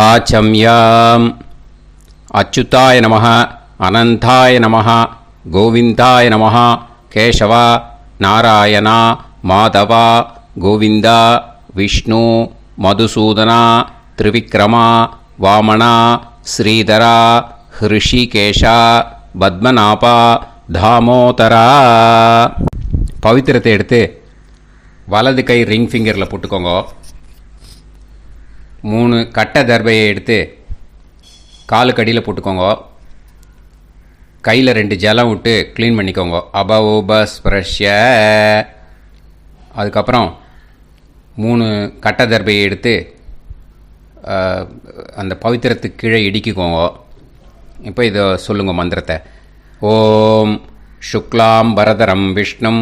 ஆச்சம்யாம். அச்சுதாய நமः, அனந்தாய நமः, கோவிந்தாய நமः, கேசவா, நாராயணா, மாதவா, கோவிந்தா, விஷ்ணு, மதுசூதனா, திரிவிக்ரமா, வாமனா, ஸ்ரீதரா, ஹிருஷிகேஷா, பத்மநாபா, தாமோதரா. பவித்திரத்தை எடுத்து வலது கை ரிங் ஃபிங்கரில் போட்டுக்கோங்க. 3 கட்டை தர்பையை எடுத்து காலுக்கடியில் போட்டுக்கோங்க. கையில் 2 ஜலம் விட்டு க்ளீன் பண்ணிக்கோங்க. அபவோபஸ்பிரஷ்ய. அதுக்கப்புறம் 3 கட்டை தர்பையை எடுத்து அந்த பவித்திரத்துக்கு கீழே இடிக்கிக்கோங்க. இப்போ இதை சொல்லுங்க மந்திரத்தை. ஓம் சுக்லாம் வரதரம் விஷ்ணும்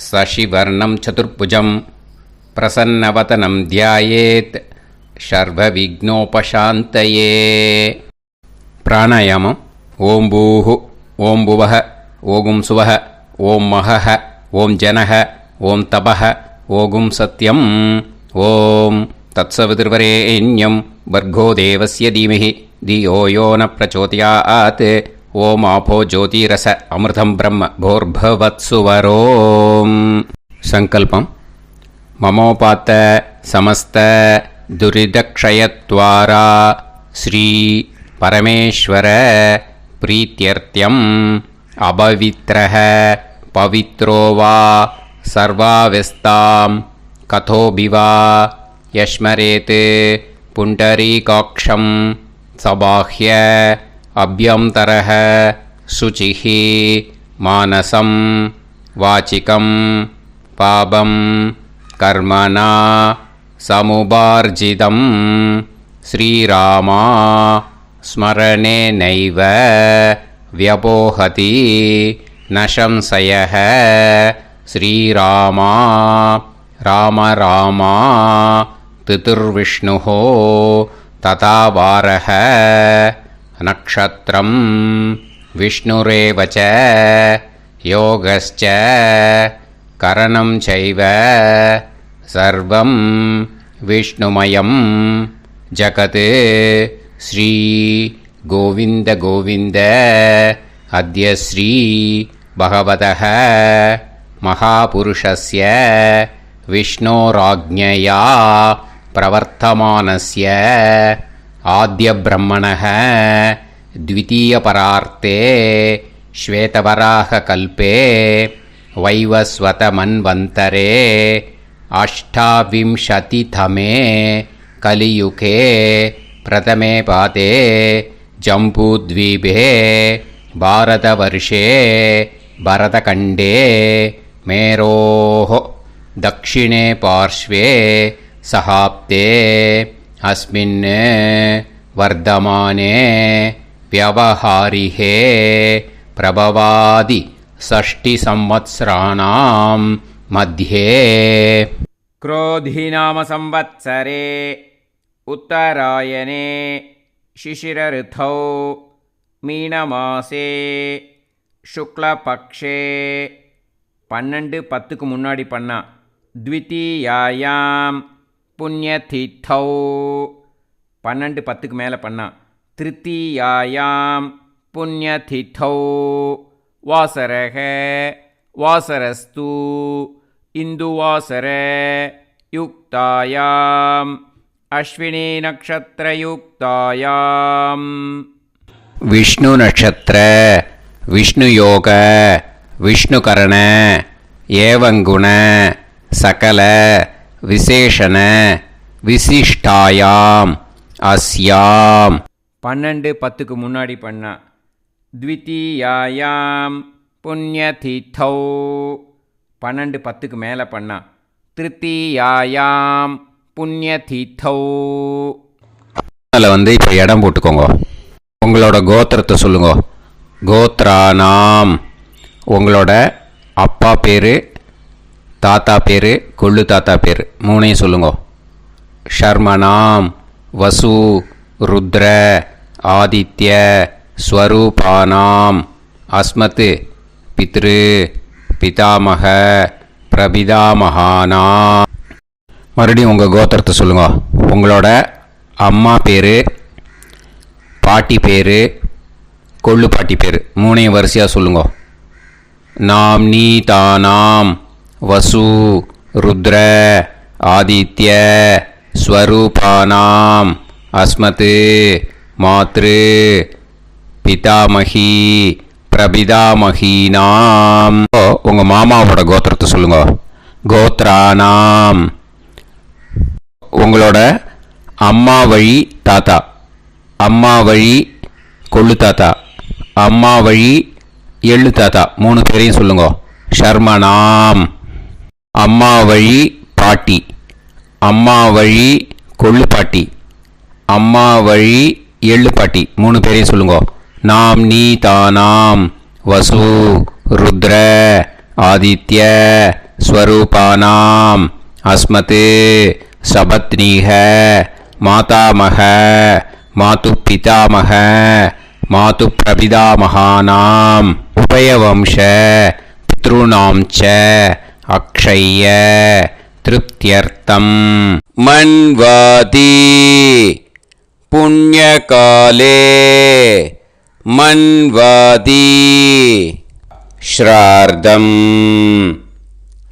சசிவர்ணம் சதுர்புஜம் பிரசன்னவதனம் தியாயேத் சர்வ விக்னோபசாந்தயே. பிராணாயாமம். ஓம் பூஹு, ஓம் புவஹ, ஓகும் சுவஹ, ஓம் மஹஹ, ஓம் ஜனஹ, ஓம் தபஹ, ஓகும் சத்யம். ஓம் தத்சவிதுர்வரேண்யம் வர்கோ தேவஸ்ய தீமஹி தியோ யோ ந பிரச்சோதயாத். ஓம் ஆபோ ஜோதிரச அமிர்தம் பிரம்ம போர்பவத்சுவரோம். சங்கல்பம். மமோபாத்த சமஸ்த துரிதக்ஷயத்வாரா ஸ்ரீ பரமேஸ்வர பிரீத்யர்த்தியம் அபவித்ரஹ பவித்ரோ வா சர்வாவஸ்தாம் கதோபிவா யஸ்மரேத் புண்டரீகாக்ஷம் சபாஹ்ய அப்யந்தரஹ சுசிஹ மானசம் வாசிகம் பாபம் கர்மணா சமுபார்ஜிதம் ஸ்ரீராமா ஸ்மரணேனைவ வ்யபோஹதி நசம்சயஹ. ஸ்ரீராமா ராம ராமா திதிர்விஷ்ணுः ததா வாரஹ. நக்ஷத்ரம் விஷ்ணுரேவ ச யோகஸ்ச கரணம் சைவ சர்வம் விஷ்ணுமயம் ஜகத். ஸ்ரீ கோவிந்த கோவிந்த அத்ய ஸ்ரீ பகவதः மகாபுருஷஸ்ய விஷ்ணோராஜ்ஞயா பிரவர்த்தமானஸ்ய ஆத்ய பிரம்மணः த்விதீயபரார்த்தே ஸ்வேதவராக கல்பே வைவஸ்வத மன்வந்தரே அஷ்டாவிம்சதிதமே கலியுகே பிரதமே பாதே ஜம்பூத்வீபே பாரதவர்ஷே பரதகண்டே மேரோः தக்ஷிணே பார்ஷ்வே சஹாப்தே அஸ்மின் வர்தமானே व्यवहारिहे प्रभवादि षष्टि संवत्सराणां मध्ये. क्रोधिनाम संवत्सरे उत्तरायणे शिशिरऋतौ மீனமாசே சுக்லபக்ஷே 12-10க்கு முன்னாடி பண்ணா. த்விதீயாயாம் புண்ணியதித்தௌ 12-10க்கு மேலே பண்ணா. திருத்தீயாயாம் புண்ணியதித்தௌ வாசரக வாசரஸ்து இந்துவாசர யுக்தாயாம் அஸ்வினி நக்ஷத்ரயுக்தாயாம். விஷ்ணு நட்சத்திர விஷ்ணு யோக விஷ்ணுகரண ஏவங்குண சகல விசேஷண விசிஷ்டாயாம் அஸ்யாம் 12-10க்கு முன்னாடி பண்ணா. த்விதீயாயாம் புண்ணியதித்தௌ 12-10க்கு மேலே பண்ணா. திருத்தீயாயாம் புண்ணியதித்தௌ. அதில் இப்போ இடம் போட்டுக்கோங்க. உங்களோட கோத்திரத்தை சொல்லுங்க. கோத்ரானாம். உங்களோட அப்பா பேர், தாத்தா பேர், கொள்ளு தாத்தா பேர் 3ஐயும் சொல்லுங்க. ஷர்மனாம் வசு ருத்ர ஆதித்ய ஸ்வரூபானாம் அஸ்மத் பித்ரு பிதாமக பிரபிதாமகானாம். மறுபடியும் உங்கள் கோத்திரத்தை சொல்லுங்க. உங்களோட அம்மா பேர், பாட்டி பேர், கொள்ளு பாட்டி பேர் மூணையும் வரிசையாக சொல்லுங்க. நாம் நீ தானாம் வசு ருத்ர ஆதித்ய ஸ்வரூபானாம் அஸ்மத் மாத்ரு பிதாமகி பிரபிதாமகீனாம். உங்கள் மாமாவோட கோத்திரத்தை சொல்லுங்க. கோத்ரானாம். உங்களோட அம்மா வழி தாத்தா, அம்மா வழி கொள்ளு தாத்தா, அம்மா வழி எள்ளு தாத்தா மூணு பேரையும் சொல்லுங்க. ஷர்மனாம். அம்மா வழி பாட்டி, அம்மா வழி கொள்ளு பாட்டி, அம்மா வழி எள்ளு பாட்டி மூணு பேரையும் சொல்லுங்க. நாம் நீ தானாம் வசு ருத்ர ஆதித்ய ஸ்வரூபானாம் அஸ்மத் சபத்னீஹ மாதாமக மாது பிதாமக மாது பிரபிதாமகானாம் உபயவம்ச பித்ருணாம் ச அக்ஷய திருப்தியர்த்தம். மன்வாதி புண்ணியகாலே மன்வாதி ஸ்ரார்த்தம்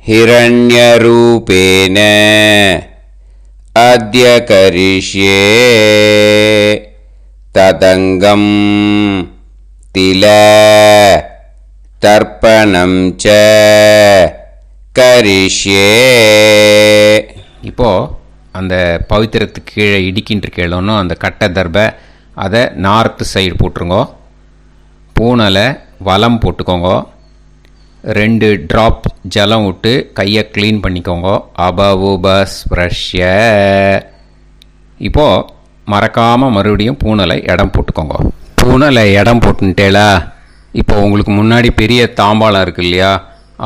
ஹிரண்யரூபேன அத்ய கரிஷ்யே ததங்கம் தில தர்ப்பணம் ச கரிஷ்யே. இப்போது அந்த பவித்திரத்துக்கு கீழே இடிக்கின்ற கேளோன்னு அந்த கட்டை தர்பை அதை நார்த்து சைடு போட்டுருங்கோ. பூனலை வலம் போட்டுக்கோங்க. 2 ட்ராப் ஜலம் விட்டு கையை க்ளீன் பண்ணிக்கோங்க. அபவுபஸ்ப்ரஷ்ய. இப்போது மறக்காமல் மறுபடியும் பூனலை இடம் போட்டுக்கோங்க. பூனலை இடம் போட்டுட்டேலா. இப்போ உங்களுக்கு முன்னாடி பெரிய தாம்பாளம் இருக்குது இல்லையா,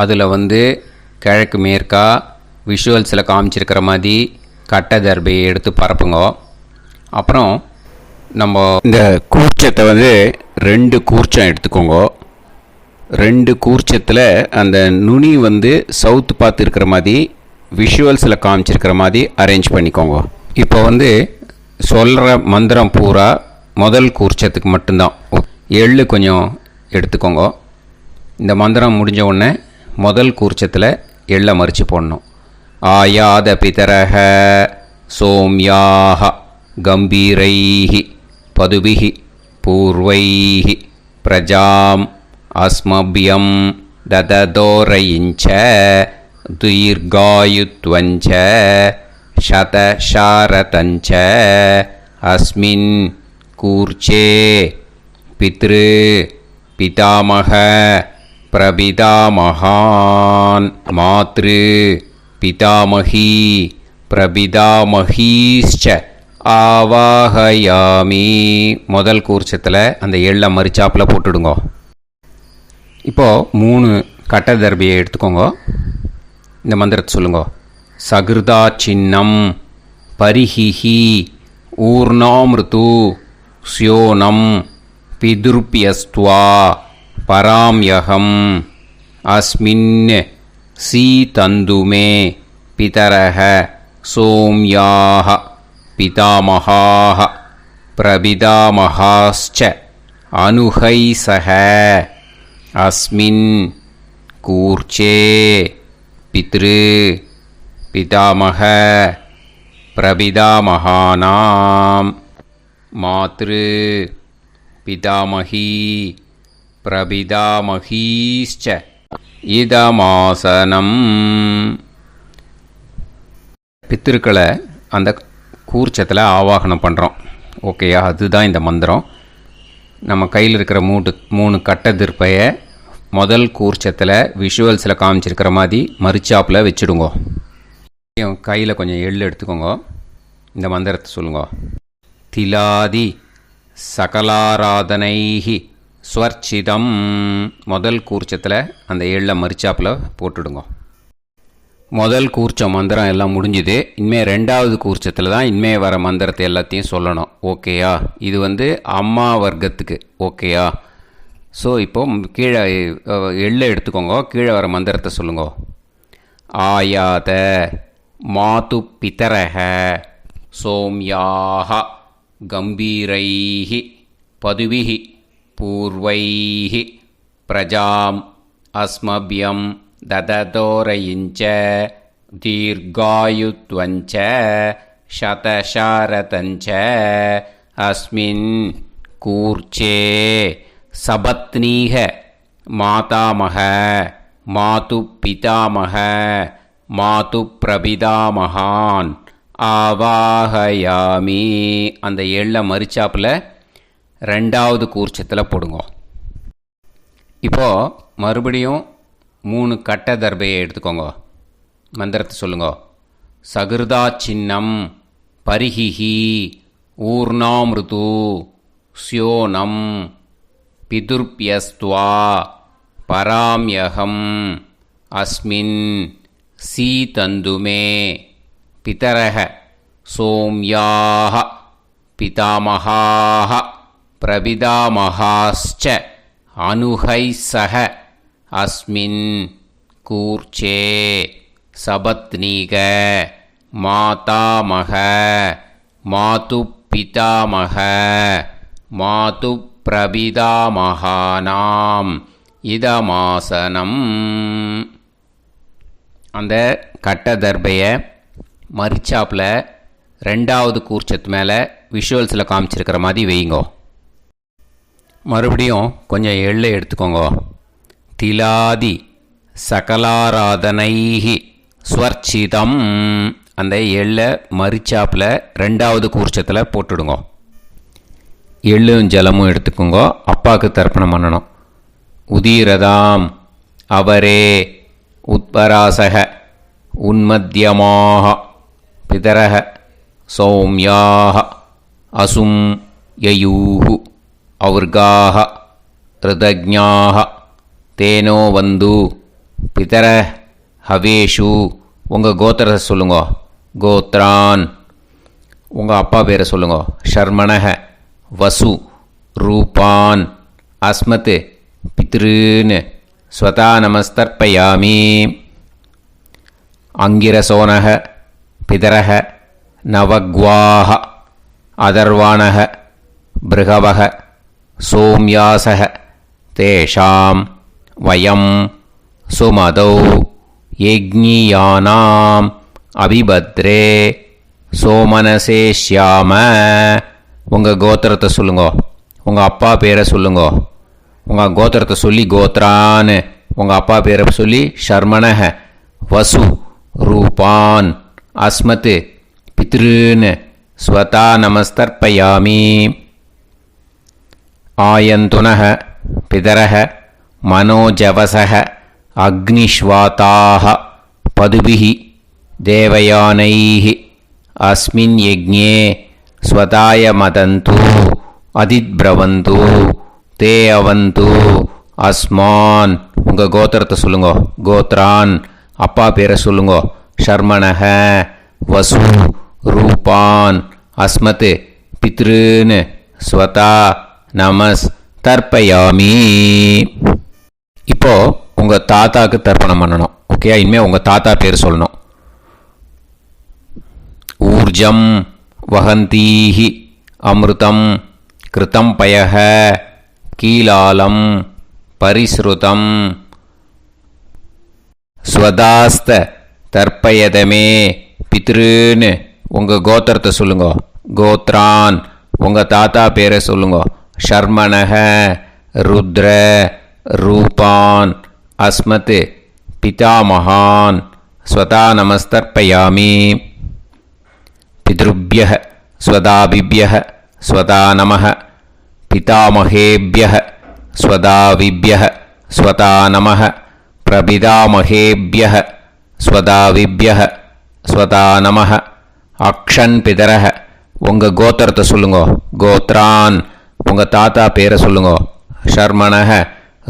அதில் கிழக்கு மேற்கா விஷுவல்ஸில் காமிச்சிருக்கிற மாதிரி கட்டை தர்பையை எடுத்து பரப்புங்க. அப்புறம் நம்ம இந்த கூர்ச்சத்தை 2 கூர்ச்சம் எடுத்துக்கோங்க. 2 கூர்ச்சத்தில் அந்த நுனி சவுத்து பார்த்து இருக்கிற மாதிரி விஷுவல்ஸில் காமிச்சிருக்கிற மாதிரி அரேஞ்ச் பண்ணிக்கோங்க. இப்போ சொல்கிற மந்திரம் பூரா முதல் கூர்ச்சத்துக்கு மட்டும்தான். எள்ளு கொஞ்சம் எடுத்துக்கோங்க. இந்த மந்திரம் முடிஞ்ச உடனே முதல் கூர்ச்சத்தில் எள்ளை மறித்து போடணும். ஆயாத பிதரஹ சோம்யாக கம்பீரைஹி பதுபிஹி பூர்வைஹி பிரஜாம் அஸ்மபியம் தததோரயிஞ்ச தீர்காயுத்வஞ்ச சதசாரதஞ்ச அஸ்மின் கூர்ச்சே பித்ரு பிதாமக பிரபிதாமகான் மாத்ரு பிதாமகி பிரபிதாமகீஷ்ச ஆவாஹயாமி. முதல் கூர்ச்சத்தில் அந்த எள்ளை மறிச்சாப்பில் போட்டுடுங்க. இப்போது 3 கட்டை தர்பியை எடுத்துக்கோங்க. இந்த மந்திரத்தை சொல்லுங்க. சகிருதா சின்னம் பரிஹிஹி ஊர்ணாமிருத்து ஸ்யோனம் பிதுர்பியஸ்துவா பராம்யகம் அஸ்மின் சீதந்துமே பிதரஹ சோம்யாக பிதாமகாः பிரபிதாமகாஸ்ச அனுஹைசஹ அஸ்மின் கூர்ச்சே பித்ரு பிதாமக பிரபிதாமகானாம் மாத்ரு பிதாமகி பிரபிதாமகீஷ்ச இதமாசனம். பித்திருக்களை அந்த கூர்ச்சத்தில் ஆவாகனம் பண்ணுறோம். ஓகேயா? அதுதான் இந்த மந்திரம். நம்ம கையில் இருக்கிற 3 கட்டை திருப்பையை முதல் கூர்ச்சத்தில் விஷுவல்ஸில் காமிச்சிருக்கிற மாதிரி மறிச்சாப்பில் வச்சுடுங்க. கையில் கொஞ்சம் எள்ளு எடுத்துக்கோங்க. இந்த மந்திரத்தை சொல்லுங்க. திலாதி சகலாராதனைஹி ஸ்வர்ச்சிதம். முதல் கூர்ச்சத்தில் அந்த எள்ளை மறிச்சாப்பில் போட்டுடுங்க. முதல் கூர்ச்சம் மந்திரம் எல்லாம் முடிஞ்சுது. இனிமேல் 2வது கூர்ச்சத்தில் தான் இனிமேல் வர மந்திரத்தை எல்லாத்தையும் சொல்லணும். ஓகேயா? இது அம்மா வர்க்கத்துக்கு. ஓகேயா? ஸோ இப்போ கீழே எள்ளை எடுத்துக்கோங்க. கீழே வர மந்திரத்தை சொல்லுங்க. ஆயாத மாது பிதரஹ சோம்யாஹ கம்பீரைஹி பதுபிஹி பூர்வைஹி பிரஜாம் அஸ்மப்யம் தததோரயிஞ்ச தீர்காயுத்வஞ்ச சதசாரதஞ்ச அஸ்மின் கூர்ச்சே சபத்னீக மாதாமக மாது பிதாமக மாது பிரபிதாமகான் ஆவாஹயாமி. அந்த எள்ள மரிச்சாப்பில் ரெண்டாவது கூர்ச்சத்தில் போடுங்க. இப்போது மறுபடியும் 3 கட்ட தர்பையை எடுத்துக்கோங்க. மந்திரத்தை சொல்லுங்க. சகிருதா சின்னம் பரிஹிஹி ஊர்ணாமிருது ஸ்யோனம் பிதுர்பியஸ்துவா பராம்யகம் அஸ்மின் சீதந்துமே பிதரஹ சோம்யாஹ பிதாமகாஹ பிரபிதாமகாஸ்ச அனுஹைசஹ அஸ்மின் கூர்ச்சே சபத்னீக மாதாமக மாது பிதாமக மாது பிரபிதாமகானாம் இதமாசனம். அந்த கட்ட தர்பையை மரிச்சாப்பில் ரெண்டாவது கூர்ச்சத்து மேலே விஷுவல்ஸில் காமிச்சிருக்கிற மாதிரி வைங்கோ. மறுபடியும் கொஞ்சம் எள்ளை எடுத்துக்கோங்க. திலாதி சகலாராதனைஹி ஸ்வர்ச்சிதம். அந்த எள்ளை மரிச்சாப்பில் ரெண்டாவது கூர்ச்சத்தில் போட்டுடுங்க. எள்ளும் ஜலமும் எடுத்துக்கோங்க. அப்பாவுக்கு தர்ப்பணம் பண்ணணும். உதீரதாம் அவரே உத்பராசக உன்மத்யமாக பிதரக சௌம்யாக அசும் யயூஹு அவுர்காக ரிதஜ்ஞாக தேனோ வந்து பிதர ஹவேஷு. உங்கள் கோத்திரத்தை சொல்லுங்க. கோத்ரான். உங்கள் அப்பா பேரை சொல்லுங்க. ஷர்மணக வசு ரூபான் அஸ்மத் பித்ருன்னு ஸ்வதா நமஸ்தர்ப்பயாமி. அங்கிரசோனக பிதரக நவக்வாஹ அதர்வாணக பிருகவக சோம்யாசக தேஷாம் வயம் சுமதௌ யஜ்ஞியானாம் அபிபத்ரே சோமனசேஷ்யாம. உங்கள் கோத்திரத்தை சொல்லுங்க. உங்கள் அப்பா பேரை சொல்லுங்க. உங்கள் கோத்திரத்தை சொல்லி கோத்ரான்னு, உங்கள் அப்பா பேரை சொல்லி ஷர்மணக வசு ரூபான் அஸ்மத் பித்ருன்னு ஸ்வதா நமஸ்தர்ப்பயாமி. ஆயந்துனக பிதரக மனோஜவசக அக்னிஷ்வாதாக பதுபிஹி தேவயானைஹி அஸ்மின் யஜ்ஞே ஸ்வதாய மதந்து அதித்பிரவந்து தே அவந்து அஸ்மான். உங்கள் கோத்திரத்தை சொல்லுங்க. கோத்ரான். அப்பா பேரை சொல்லுங்க. ஷர்மணக வசு ரூபான் அஸ்மத் பித்ருன்னு ஸ்வதா நமஸ் தர்ப்பயாமி. இப்போது உங்கள் தாத்தாவுக்கு தர்ப்பணம் பண்ணணும். ஓகே, இனிமேல் உங்கள் தாத்தா பேர் சொல்லணும். ஊர்ஜம் வஹந்தீஹி அமிர்தம் கிருதம் பயஹ கீலாலம் பரிஸ்ருதம் ஸ்வதாஸ்த தர்ப்பயதமே பித்ருன்னு. உங்கள் கோத்திரத்தை சொல்லுங்க. கோத்ரான். உங்கள் தாத்தா பேரை சொல்லுங்க. ஷர்மணக ருத்ர ரூபான் அஸ்மத் பிதாமகான் ஸ்வதா நமஸ்தர்ப்பயாமி. பித்ருப்யஹ ஸ்வதாபிப்யஹ ஸ்வதா நமஹ பிதாமகேப்யஹ ஸ்வதாவிப்யஹ ஸ்வதா நமஹ பிரபிதாமகேப்யஹ ஸ்வதாவிப்யஹ ஸ்வதா நமஹ. அக்ஷன் பிதரஹ. உங்கள் கோத்திரத்தை சொல்லுங்க. கோத்ரான். உங்கள் தாத்தா பேரை சொல்லுங்க. ஷர்மணக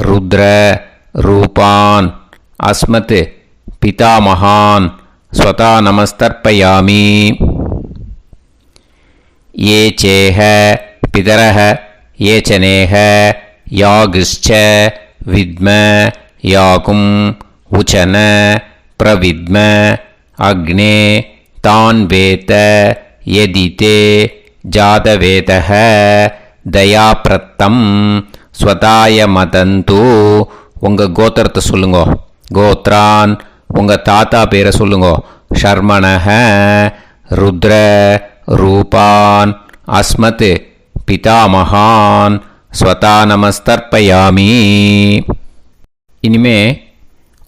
ருத்ர ரூபான் அஸ்மத் பிதாமகான் ஸ்வதா நமஸ்தர்ப்பயாமி. ये चेह पितरः ये च नेह यागश्च विद्म याकुं उचन प्रविद्म अग्ने तान् वेत यदि ते जातवेदः दयाप्रत्तं स्वताय मदन्तु உங்கள் கோத்திரத்தை சொல்லுங்கோ. கோத்ரான் உங்கள் தாத்தா பேரை சொல்லுங்கோ. ஷர்மணஹ ருத்ர ரூபான் அஸ்மத் பிதாமகான் ஸ்வதா நமஸ்தர்ப்பயாமி. இனிமே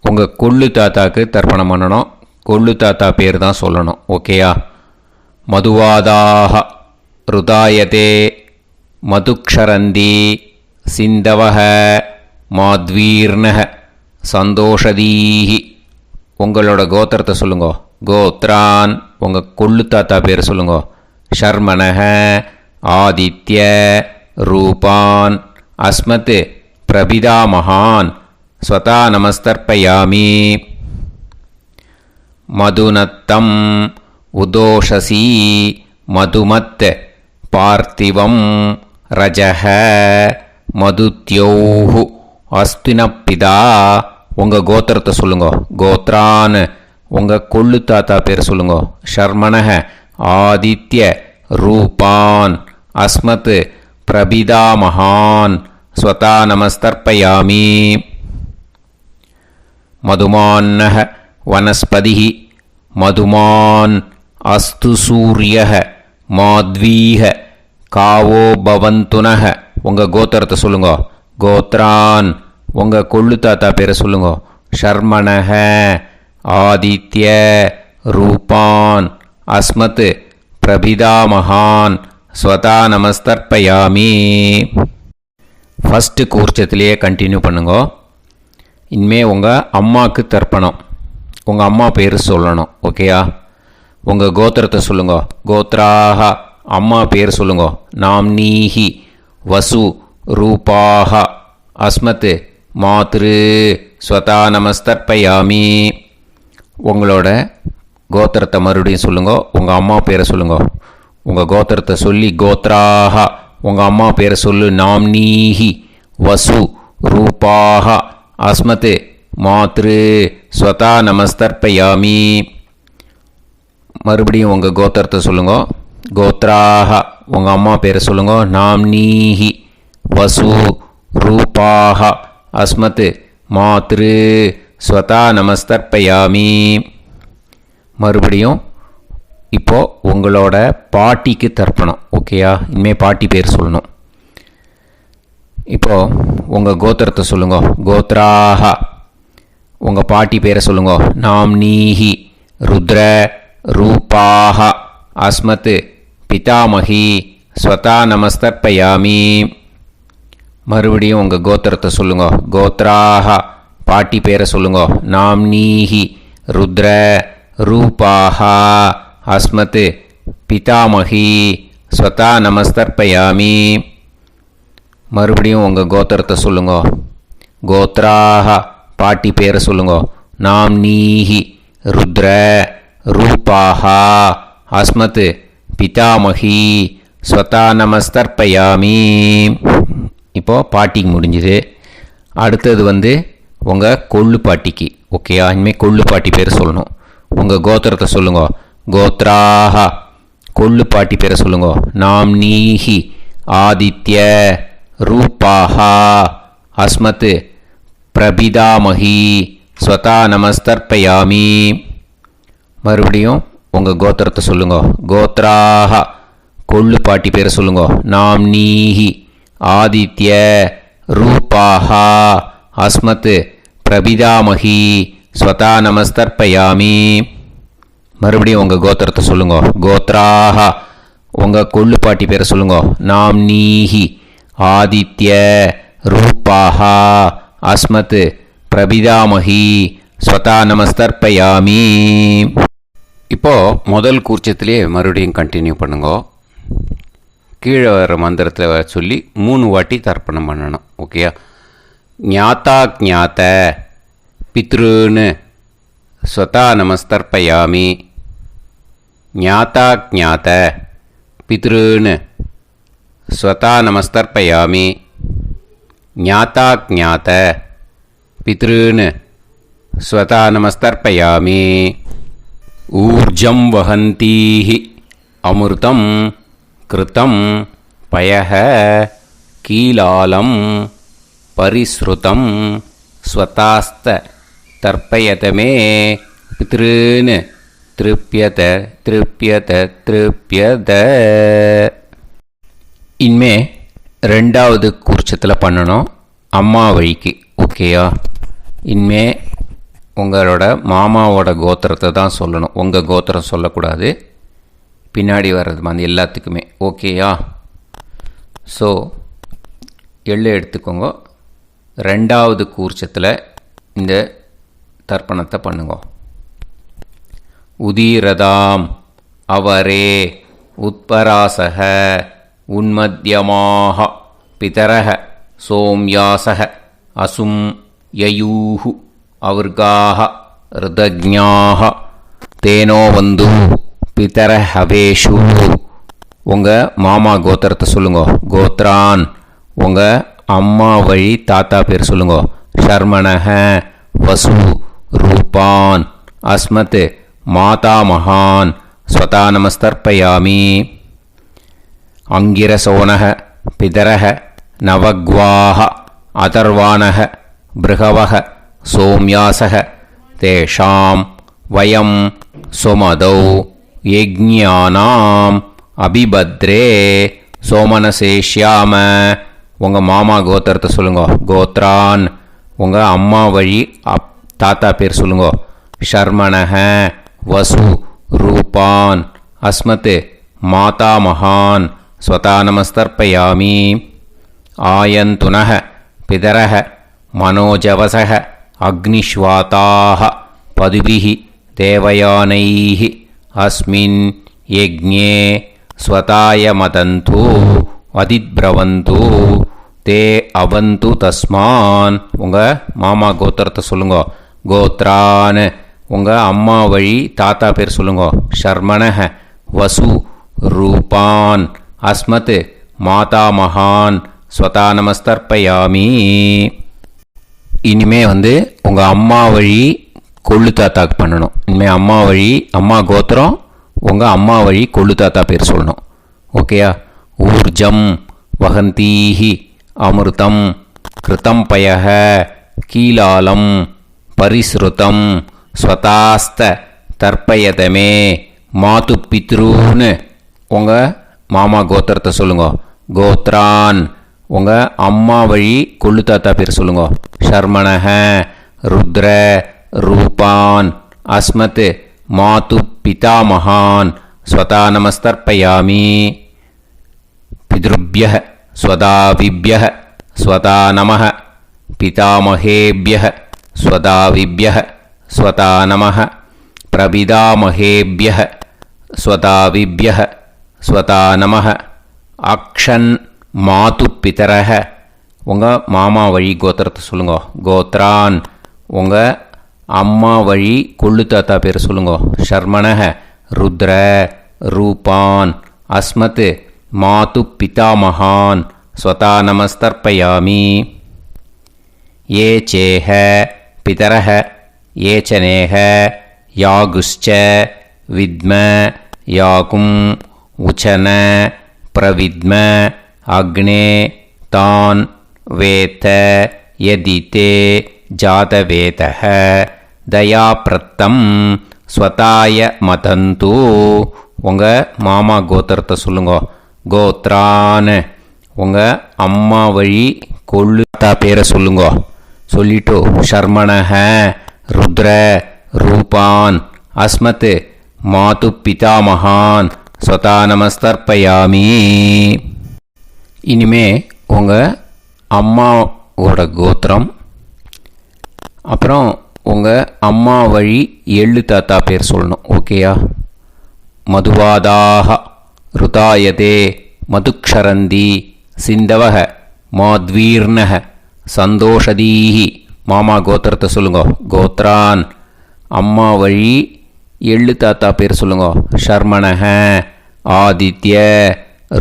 உங்கள் கொள்ளு தாத்தாக்கு தர்ப்பணம் பண்ணணும். கொள்ளு தாத்தா பேர் தான் சொல்லணும். ஓகேயா? மதுவாதாக ருதாயதே மதுக்ஷரந்தி சிந்தவஹ மாத்வீர்ணஹ சந்தோஷதீஹி. உங்களோட கோத்திரத்தை சொல்லுங்கோ. கோத்ரான் உங்கள் கொள்ளு தாத்தா பேர் சொல்லுங்கோ. ஷர்மணஹ ஆதித்ய ரூபான் அஸ்மத் பிரபிதாமகான் ஸ்வதா நமஸ்தர்ப்பயாமி. மதுநத்தம் உதோஷசி மதுமத் பார்த்திவம் ரஜஹ மதுத்யோஹு அஸ்தினப்பிதா. உங்கள் கோத்திரத்தை சொல்லுங்கோ. கோத்ரான் உங்கள் கொள்ளு தாத்தா பேர் சொல்லுங்கோ. ஷர்மணஹ ஆதித்ய ரூபான் அஸ்மத் பிரபிதாமகான் ஸ்வதா நமஸ்தர்ப்பயாமி. மதுமான்னஹ வனஸ்பதிஹ மதுமான் அஸ்து சூரியஹ மாத்வீஹ காவோ பவந்துனஹ. உங்கள் கோத்திரத்தை சொல்லுங்கோ. கோத்ரான் உங்கள் கொள்ளு தாத்தா பேரை சொல்லுங்கோ. ஷர்மணஹ ஆதித்ய ரூபான் அஸ்மத் பிரபிதாமகான் ஸ்வதா நமஸ்தர்ப்பயாமி. ஃபஸ்ட்டு கூர்ச்சத்திலேயே கண்டினியூ பண்ணுங்கோ. இனிமே உங்கள் அம்மாவுக்கு தர்ப்பணம். உங்கள் அம்மா பேர் சொல்லணும். ஓகேயா? உங்கள் கோத்திரத்தை சொல்லுங்கோ. கோத்ராக அம்மா பேர் சொல்லுங்கோ. நாம்னீஹி வசு ரூபாக அஸ்மத் மாத்ரு ஸ்வதா நமஸ்தர்ப்பயாமி. உங்களோட கோத்திரத்தை மறுபடியும் சொல்லுங்கோ. உங்கள் அம்மா பேரை சொல்லுங்கோ. உங்கள் கோத்திரத்தை சொல்லி கோத்ராக உங்கள் அம்மா பேரை சொல்லு. நாம்னீஹி வசு ரூபாக அஸ்மத் மாத்ரு ஸ்வதா நமஸ்தர்ப்பயாமி. மறுபடியும் உங்கள் கோத்திரத்தை சொல்லுங்க. கோத்ராக உங்கள் அம்மா பேரை சொல்லுங்க. நாம்னீஹி வசு ரூபாக அஸ்மத் மாத்ரு ஸ்வதா நமஸ்தர்ப்பயாமி. மறுபடியும் இப்போது உங்களோட பாட்டிக்கு தர்ப்பணம். ஓகேயா? இனிமேல் பாட்டி பேர் சொல்லணும். இப்போது உங்கள் கோத்திரத்தை சொல்லுங்க. கோத்ராக உங்கள் பாட்டி பேரை சொல்லுங்க. நாம்னீஹி ருத்ர ரூபாக அஸ்மத் பிதாமகி ஸ்வதா நமஸ்தர்ப்பயாமி. மறுபடியும் உங்கள் கோத்திரத்தை சொல்லுங்க. கோத்ராக பாட்டி பேரை சொல்லுங்க. நாம்னீஹி ருத்ர ரூபாக அஸ்மத் பிதாமகி ஸ்வதா நமஸ்தர்ப்பயாமி. மறுபடியும் உங்கள் கோத்திரத்தை சொல்லுங்க. கோத்ராக பாட்டி பேரை சொல்லுங்க. நாம்னீஹி ருத்ர ரூபாக அஸ்மத் பிதாமகி ஸ்வதா நமஸ்தர்ப்பயாமி. இப்போது பாட்டிக்கு முடிஞ்சுது. அடுத்தது உங்கள் கொள்ளு பாட்டிக்கு. ஓகேயா? இனிமேல் கொள்ளு பாட்டி பேர் சொல்லணும். உங்கள் கோத்திரத்தை சொல்லுங்க. கோத்ராக கொள்ளு பாட்டி பேரை சொல்லுங்க. நாம்னீஹி ஆதித்ய ரூபாக அஸ்மத் பிரபிதாமகி ஸ்வதா நமஸ்தர்ப்பயாமி. மறுபடியும் உங்கள் கோத்திரத்தை சொல்லுங்க. கோத்ராக கொள்ளு பாட்டி பேரை சொல்லுங்க. நாம்னீஹி ஆதித்ய ரூபாக அஸ்மத் பிரபிதாமகி ஸ்வதா நமஸ்தர்ப்பயாமி. மறுபடியும் உங்கள் கோத்திரத்தை சொல்லுங்க. கோத்ராக உங்கள் கொள்ளு பாட்டி பேரை சொல்லுங்க. நாம்னீஹி ஆதித்ய ரூபாக அஸ்மத் பிரபிதாமகி ஸ்வதா நமஸ்தர்ப்பயாமி. இப்போது முதல் கூர்ச்சத்திலே மறுபடியும் கண்டினியூ பண்ணுங்க. கீழே வர மந்திரத்தில் சொல்லி 3 வாட்டி தர்ப்பணம் பண்ணணும். ஓகேயா? ஞாத்தா ஞாத்த பித்ருன்னு ஸ்வதா நமஸ்தர்ப்பயாமி. ஞாத்தா ஞாத்த பித்ருன்னு ஸ்வதா நமஸ்தர்ப்பயாமி. ஞாத்தா ஞாத்த பித்ருன்னு ஸ்வதா நமஸ்தர்ப்பயாமி. ஊர்ஜம் வஹந்தீஹி அமிர்தம் கிருதம் பயஹ கீலாலம் பரிஸ்ருதம் ஸ்வதாஸ்த தர்ப்பயதமே பித்ருன்னு திருப்யத திருப்யத திருப்யத. இனிமே ரெண்டாவது கூர்ச்சத்தில் பண்ணணும் அம்மா வழிக்கு. ஓகேயா? இனிமே உங்களோட மாமாவோட கோத்திரத்தை தான் சொல்லணும், உங்கள் கோத்திரம் சொல்லக்கூடாது. பின்னாடி வர்றது மாதிரி எல்லாத்துக்குமே. ஓகேயா? ஸோ எள்ளு எடுத்துக்கோங்க. ரெண்டாவது கூர்ச்சத்தில் இந்த தர்ப்பணத்தை பண்ணுங்க. உதீரதாம் அவரே உத்பராசக உன்மத்யமாக பிதரக சோம்யாசக அசும் யயூஹு அவர்காக ருதஜ்ஞாக தேனோ வந்து பிதர ஹவேஷு. உங்கள் மாமா கோத்திரத்தை சொல்லுங்க. கோத்ரான் உங்கள் அம்மா வழி தாத்தா பேர் சொல்லுங்க. ஷர்மணஹ வசு ரூபான் அஸ்மத் மாதா மகான் ஸ்வதா நமஸ்தர்ப்பயாமி. அங்கிரசோனக பிதரக நவக்வாக அதர்வானக பிருகவக சோம்யாசக தேஷாம் வயம் சுமதௌ யஜ்ஞானாம் அபிபத்ரே சோமனசேஷ்யாம. உங்கள் மாமா கோத்திரத்தை சொல்லுங்க. கோத்ரான் உங்கள் அம்மா வழி தாத்தா பேர் சொல்லுங்க. ஷர்மணஹ வசு ரூபான் அஸ்மத் மாதா மகான் ஸ்வதா நமஸ்தர்ப்பயாமி. ஆயந்துனஹ பிதரஹ மனோஜவசக அக்னிஷ்வாதாக பதுபிஹி தேவயானைஹ அஸ்மின் யஜ்ஞே ஸ்வதாய மதந்து அதிப்ரவந்து தே அவந்து தஸ்மான். உங்கள் மாமா கோத்திரத்தை சொல்லுங்க. கோத்ரான் உங்கள் அம்மா வழி தாத்தா பேர் சொல்லுங்க. ஷர்மணஹ வசு ரூபான் அஸ்மத் மாதா மகான் ஸ்வதா நமஸ்தர்ப்பயாமி. இனிமே உங்கள் அம்மா வழி கொள்ளு தாத்தாக்கு பண்ணணும். இனிமேல் அம்மா வழி அம்மா கோத்திரம் உங்கள் அம்மா வழி கொள்ளு தாத்தா பேர் சொல்லணும். ஓகேயா? ஊர்ஜம் வகந்தீஹி அமிர்தம் கிருதம் பயஹ கீலாலம் பரிஸ்ருதம் ஸ்வதாஸ்த தர்ப்பயதமே மாது பித்ருன்னு உங்கள் மாமா கோத்திரத்தை சொல்லுங்க. கோத்ரான் உங்கள் அம்மா வழி கொள்ளு தாத்தா பேர் சொல்லுங்க. ஷர்மணஹ ருத்ர ரூபான் அஸ்மத் மாது பிதாமகான் ஸ்வதா நமஸ்தர்ப்பயாமி. பித்ருப்யஹ ஸ்வதாவிப்யஹ ஸ்வதா நமஹ பிதாமகேப்யஹ ஸ்வதாவிப்யஹ ஸ்வதா நமஹ பிரபிதாமகேப்யஹ ஸ்வதாவிப்யஹ ஸ்வதா நமஹ. அக்ஷன் மாது பிதரஹ உங்கள் மாமா வழி கோத்திரத்தை சொல்லுங்க. கோத்ரான் உங்கள் அம்மா வழி கொள்ளு தாத்தா பேர் சொல்லுங்க. ஷர்மணஹ ருத்ர ரூபான் அஸ்மத் மாது பிதாமகான் ஸ்வதா நமஸ்தர்ப்பயாமி. ஏ சேஹ பிதரஹ ஏச்சனேஹ யாகுஷ்ச வித்ம யாகும் உச்சன பிரவித்ம அக்னே தான் வேத யதிதே ஜாதவேதஹ தயாப்ரத்தம் ஸ்வதாய மதந்து. உங்கள் மாமா கோத்திரத்தை சொல்லுங்க. கோத்ரான் உங்கள் அம்மா வழி கொள்ளு தாத்தா பேரை சொல்லுங்க. சொல்லிட்டு ஷர்மணஹ ருத்ர ரூபான் அஸ்மத் மாது பிதாமகான் ஸ்வதா நமஸ்தர்ப்பயாமி. இனிமே உங்கள் அம்மாவோட கோத்திரம் அப்புறம் உங்கள் அம்மா வழி எள்ளு தாத்தா பேர் சொல்லணும். ஓகேயா? மதுவாதாக ருதாயதே மதுக்ஷரந்தி சிந்தவக மாத்வீர்ணக சந்தோஷதீஹி. மாமா கோத்திரத்தை சொல்லுங்க. கோத்ரான் அம்மா வழி எள்ளு தாத்தா பேர் சொல்லுங்க. ஷர்மணஹ ஆதித்ய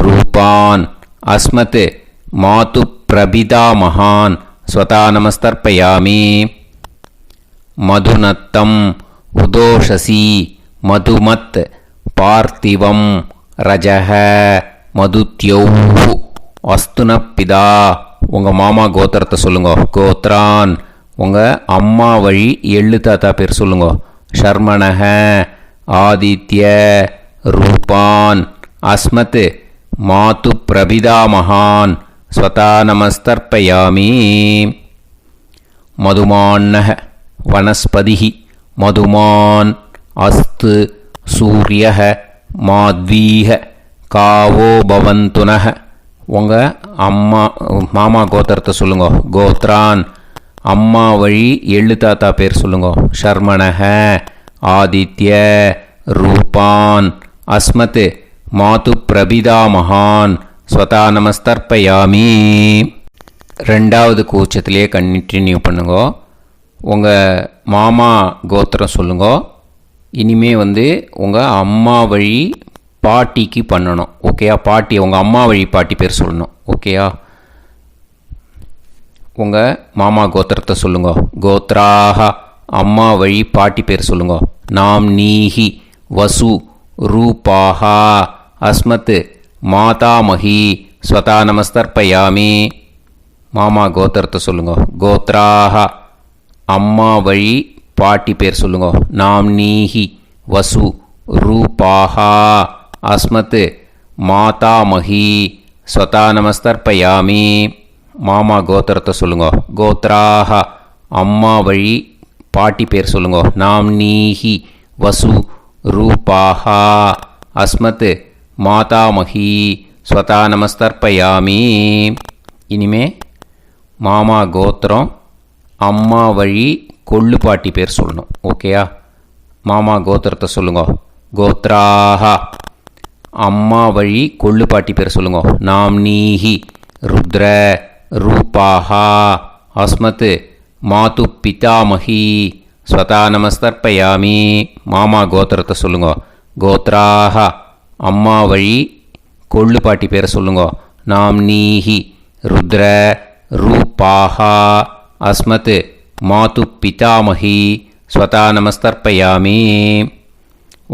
ரூபான் அஸ்மத் மாது பிரபிதாமகான் ஸ்வதா நமஸ்தர்ப்பயாமி. மதுநத்தம் உதோஷசி மதுமத் பார்த்திவம் ரஜஹ மதுத்யௌ அஸ்துனப்பிதா உங்கள் மாமா கோத்திரத்தை சொல்லுங்க. கோத்ரான் உங்கள் அம்மா வழி எள்ளு தாத்தா பேர் சொல்லுங்க. ஷர்மணஹ ஆதித்ய ரூபான் அஸ்மத் மாது பிரபிதாமகான் ஸ்வதா நமஸ்தர்ப்பயாமி. மதுமான்னஹ வனஸ்பதிः மதுமான் அஸ்து சூரியஹ மாத்வீஹ காவோ பவந்துனஹ உங்கள் மாமா கோத்திரத்தை சொல்லுங்க. கோத்ரான் அம்மா வழி எள்ளு தாத்தா பேர் சொல்லுங்க. ஷர்மணஹ ஆதித்ய ரூபான் அஸ்மத் மாது பிரபிதாமகான் ஸ்வதா நமஸ்தர்ப்பயாமி. ரெண்டாவது கூச்சத்திலே கண்டினியூ பண்ணுங்க. உங்கள் மாமா கோத்திரம் சொல்லுங்க. இனிமே உங்கள் அம்மா வழி பாட்டிக்கு பண்ணணும். ஓகேயா? பாட்டி உங்கள் அம்மா வழி பாட்டி பேர் சொல்லணும். ஓகேயா? உங்கள் மாமா கோத்திரத்தை சொல்லுங்க. கோத்ராஹ அம்மா வழி பாட்டி பேர் சொல்லுங்க. நாம் நீஹி வசு ரூபாஹா அஸ்மத் மாதாமஹி ஸ்வதா நமஸ்தர்ப்பயாமி. மாமா கோத்திரத்தை சொல்லுங்க. கோத்ராஹ அம்மா வழி பாட்டி பேர் சொல்லுங்க. நாம் நீஹி வசு ரூபாஹா அஸ்மத் மாதாமஹி ஸ்வதா நமஸ்தர்ப்பயாமி. மாமா கோத்திரத்தை சொல்லுங்க. கோத்ராஹ அம்மா வழி பாட்டி பேர் சொல்லுங்க. நாம் நீஹி வசு ரூபாஹா அஸ்மத் மாதாமஹி ஸ்வதா நமஸ்தர்ப்பயாமி. இனிமே மாமா கோத்திரம் அம்மா வழி கொள்ளு பாட்டி பேர் சொல்லணும். ஓகேயா? மாமா கோத்திரத்தை சொல்லுங்க. கோத்ராஹ அம்மா வழி கொள்ளு பாட்டி பேர் சொல்லுங்க. நாம் நீஹி ருத்ர ரூபாஹா அஸ்மத் மாது பிதாமஹி ஸ்வதா நமஸ்தர்ப்பயாமி. மாமா கோத்திரத்தை சொல்லுங்க. கோத்ராஹ அம்மா வழி கொள்ளு பாட்டி பேரை சொல்லுங்க. நாம் நீஹி ருத்ர ரூபாஹா அஸ்மத் மாது பிதாமஹி ஸ்வதா நமஸ்தர்ப்பயாமி.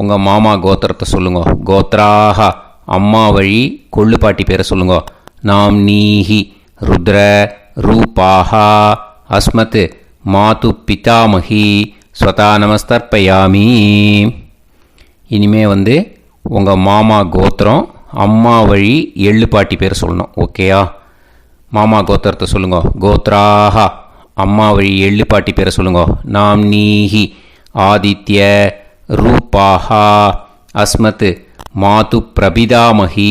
உங்கள் மாமா கோத்திரத்தை சொல்லுங்க. கோத்ராஹ அம்மா வழி கொள்ளு பாட்டி பேரை சொல்லுங்க. நாம் நீஹி ருத்ர ரூபாஹா அஸ்மத் மாது பிதாமஹி ஸ்வதா நமஸ்தர்ப்பயாமி. இனிமே உங்கள் மாமா கோத்திரம் அம்மா வழி எள்ளு பாட்டி பேர் சொல்லணும். ஓகேயா? மாமா கோத்திரத்தை சொல்லுங்க. கோத்ராஹ அம்மா வழி எள்ளு பாட்டி பேரை சொல்லுங்க. நாம் நீஹி ஆதித்ய ரூபாஹா அஸ்மத் மாது பிரபிதாமஹி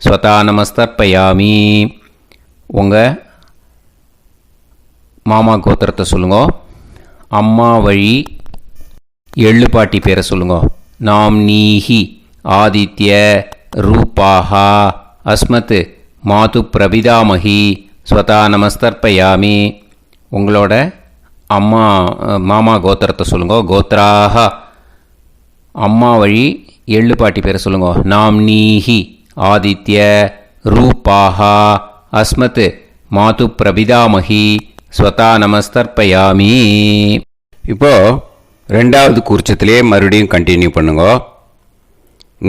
ஸ்வதா நமஸ்தர்ப்பயாமி. உங்கள் மாமா கோத்திரத்தை சொல்லுங்க. அம்மா வழி எள்ளு பாட்டி பேரை சொல்லுங்க. நாம் நீஹி ஆதித்ய ரூபாஹா அஸ்மத் மாது பிரபிதாமஹி ஸ்வதா நமஸ்தர்ப்பயாமி. உங்களோட மாமா கோத்திரத்தை சொல்லுங்க. கோத்ராஹ அம்மா வழி எள்ளு பாட்டி பேரை சொல்லுங்க. நாம் நீஹி ஆதித்ய ரூபாஹா அஸ்மத் மாது பிரபிதாமஹி ஸ்வதா நமஸ்தர்ப்பயாமி. இப்போது ரெண்டாவது கூர்ச்சத்திலே மறுபடியும் கண்டினியூ பண்ணுங்க.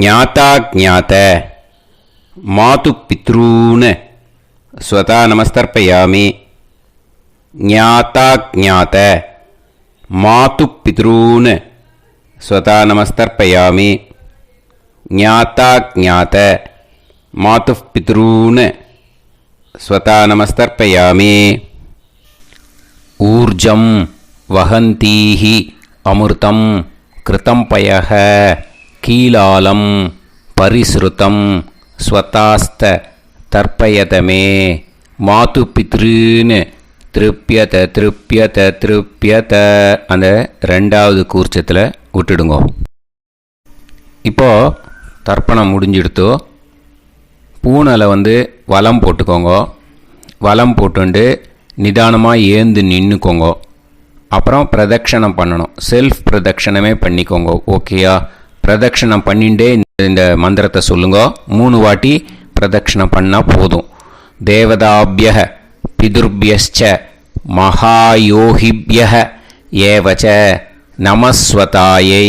ஞாதா ஞாத மாது பித்ரூன் ஸ்வதா நமஸ்தர்ப்பயாமி. ஞாதா ஞாத மாது பித்ரூன் ஸ்வதா நமஸ்தர்ப்பயாமி. ஞாதா ஞாத மாது பித்ரூன் ஸ்வதா நமஸ்தர்ப்பயாமி. ஊர்ஜம் வஹந்தீஹி அமிர்தம் கிருதம் பயஹ கீலாலம் பரிஸ்ருதம் ஸ்வதாஸ்த தர்ப்பயதமே மாது பித்ருன்னு திருப்பியத திருப்பியத திருப்பியத. அந்த ரெண்டாவது கூர்ச்சத்தில் விட்டுடுங்க. இப்போது தர்ப்பணம் முடிஞ்சிடுத்தோ பூனலை வலம் போட்டுக்கோங்க. வலம் போட்டுண்டு நிதானமாக ஏந்து நின்றுக்கோங்க. அப்புறம் பிரதட்சணம் பண்ணணும். செல்ஃப் பிரதட்சணமே பண்ணிக்கோங்க. ஓகேயா? பிரதட்சணம் பண்ணிண்டே இந்த மந்திரத்தை சொல்லுங்க. 3 வாட்டி பிரதட்சணம் பண்ணால் போதும். தேவதாபிய பிதுர்பியச்ச மகாயோகிபிய ஏவச்ச நமஸ்வதாயை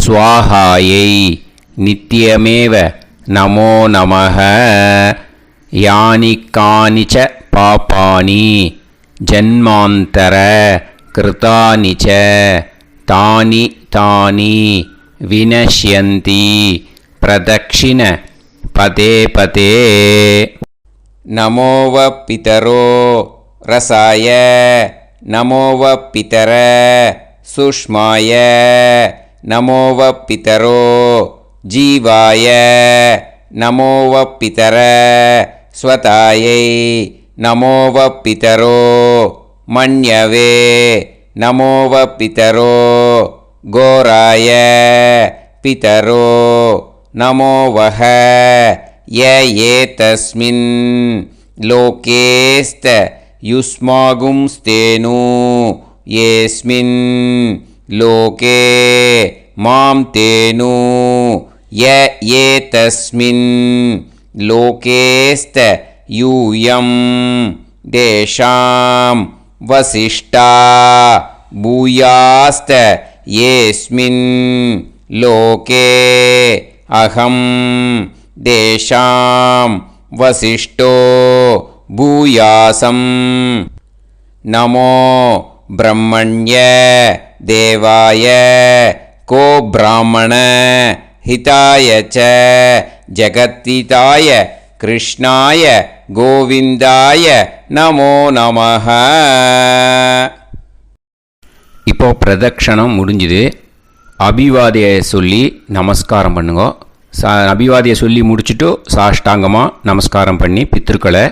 ஸ்வாஹாயை நித்தியமேவ நமோ நமः யானி கானி ச பாபானி ஜன்மாந்தர கிருதானி ச தானி தானி வினஷ்யந்தி பிரதக்ஷிண பதே பதே. நமோவ பிதரோ ரசாய நமோவ பிதர சுஷ்மாய நமோவ பிதரோ ஜீவாய நமோவ பிதர ஸ்வதாயை நமோவ பிதரோ மன்யவே நமோவ பிதரோ கோராய பிதரோ நமோவஹ ய ஏதஸ்மின் லோகேஸ்த யுஸ்மாகும்ஸ்தேனு ஏஸ்மின் லோகே மாம் தேனு ய ஏதஸ்மின் லோகேஸ்த யூயம் தேஷாம் வசிஷ்டா பூயாஸ்த ஏஸ்மின் லோகே அகம் தேஷாம் வசிஷ்டோ பூயாசம். நமோ பிரம்மண்ய தேவாய கோ பிராமண ஹிதாய ச ஜகத்திதாய கிருஷ்ணாய கோவிந்தாய நமோ நமः. இப்போ பிரதக்ஷணம் முடிஞ்சுது. அபிவாதியை சொல்லி நமஸ்காரம் பண்ணுங்க. அபிவாதியை சொல்லி முடிச்சுட்டு சாஷ்டாங்கமாக நமஸ்காரம் பண்ணி பித்ருக்களை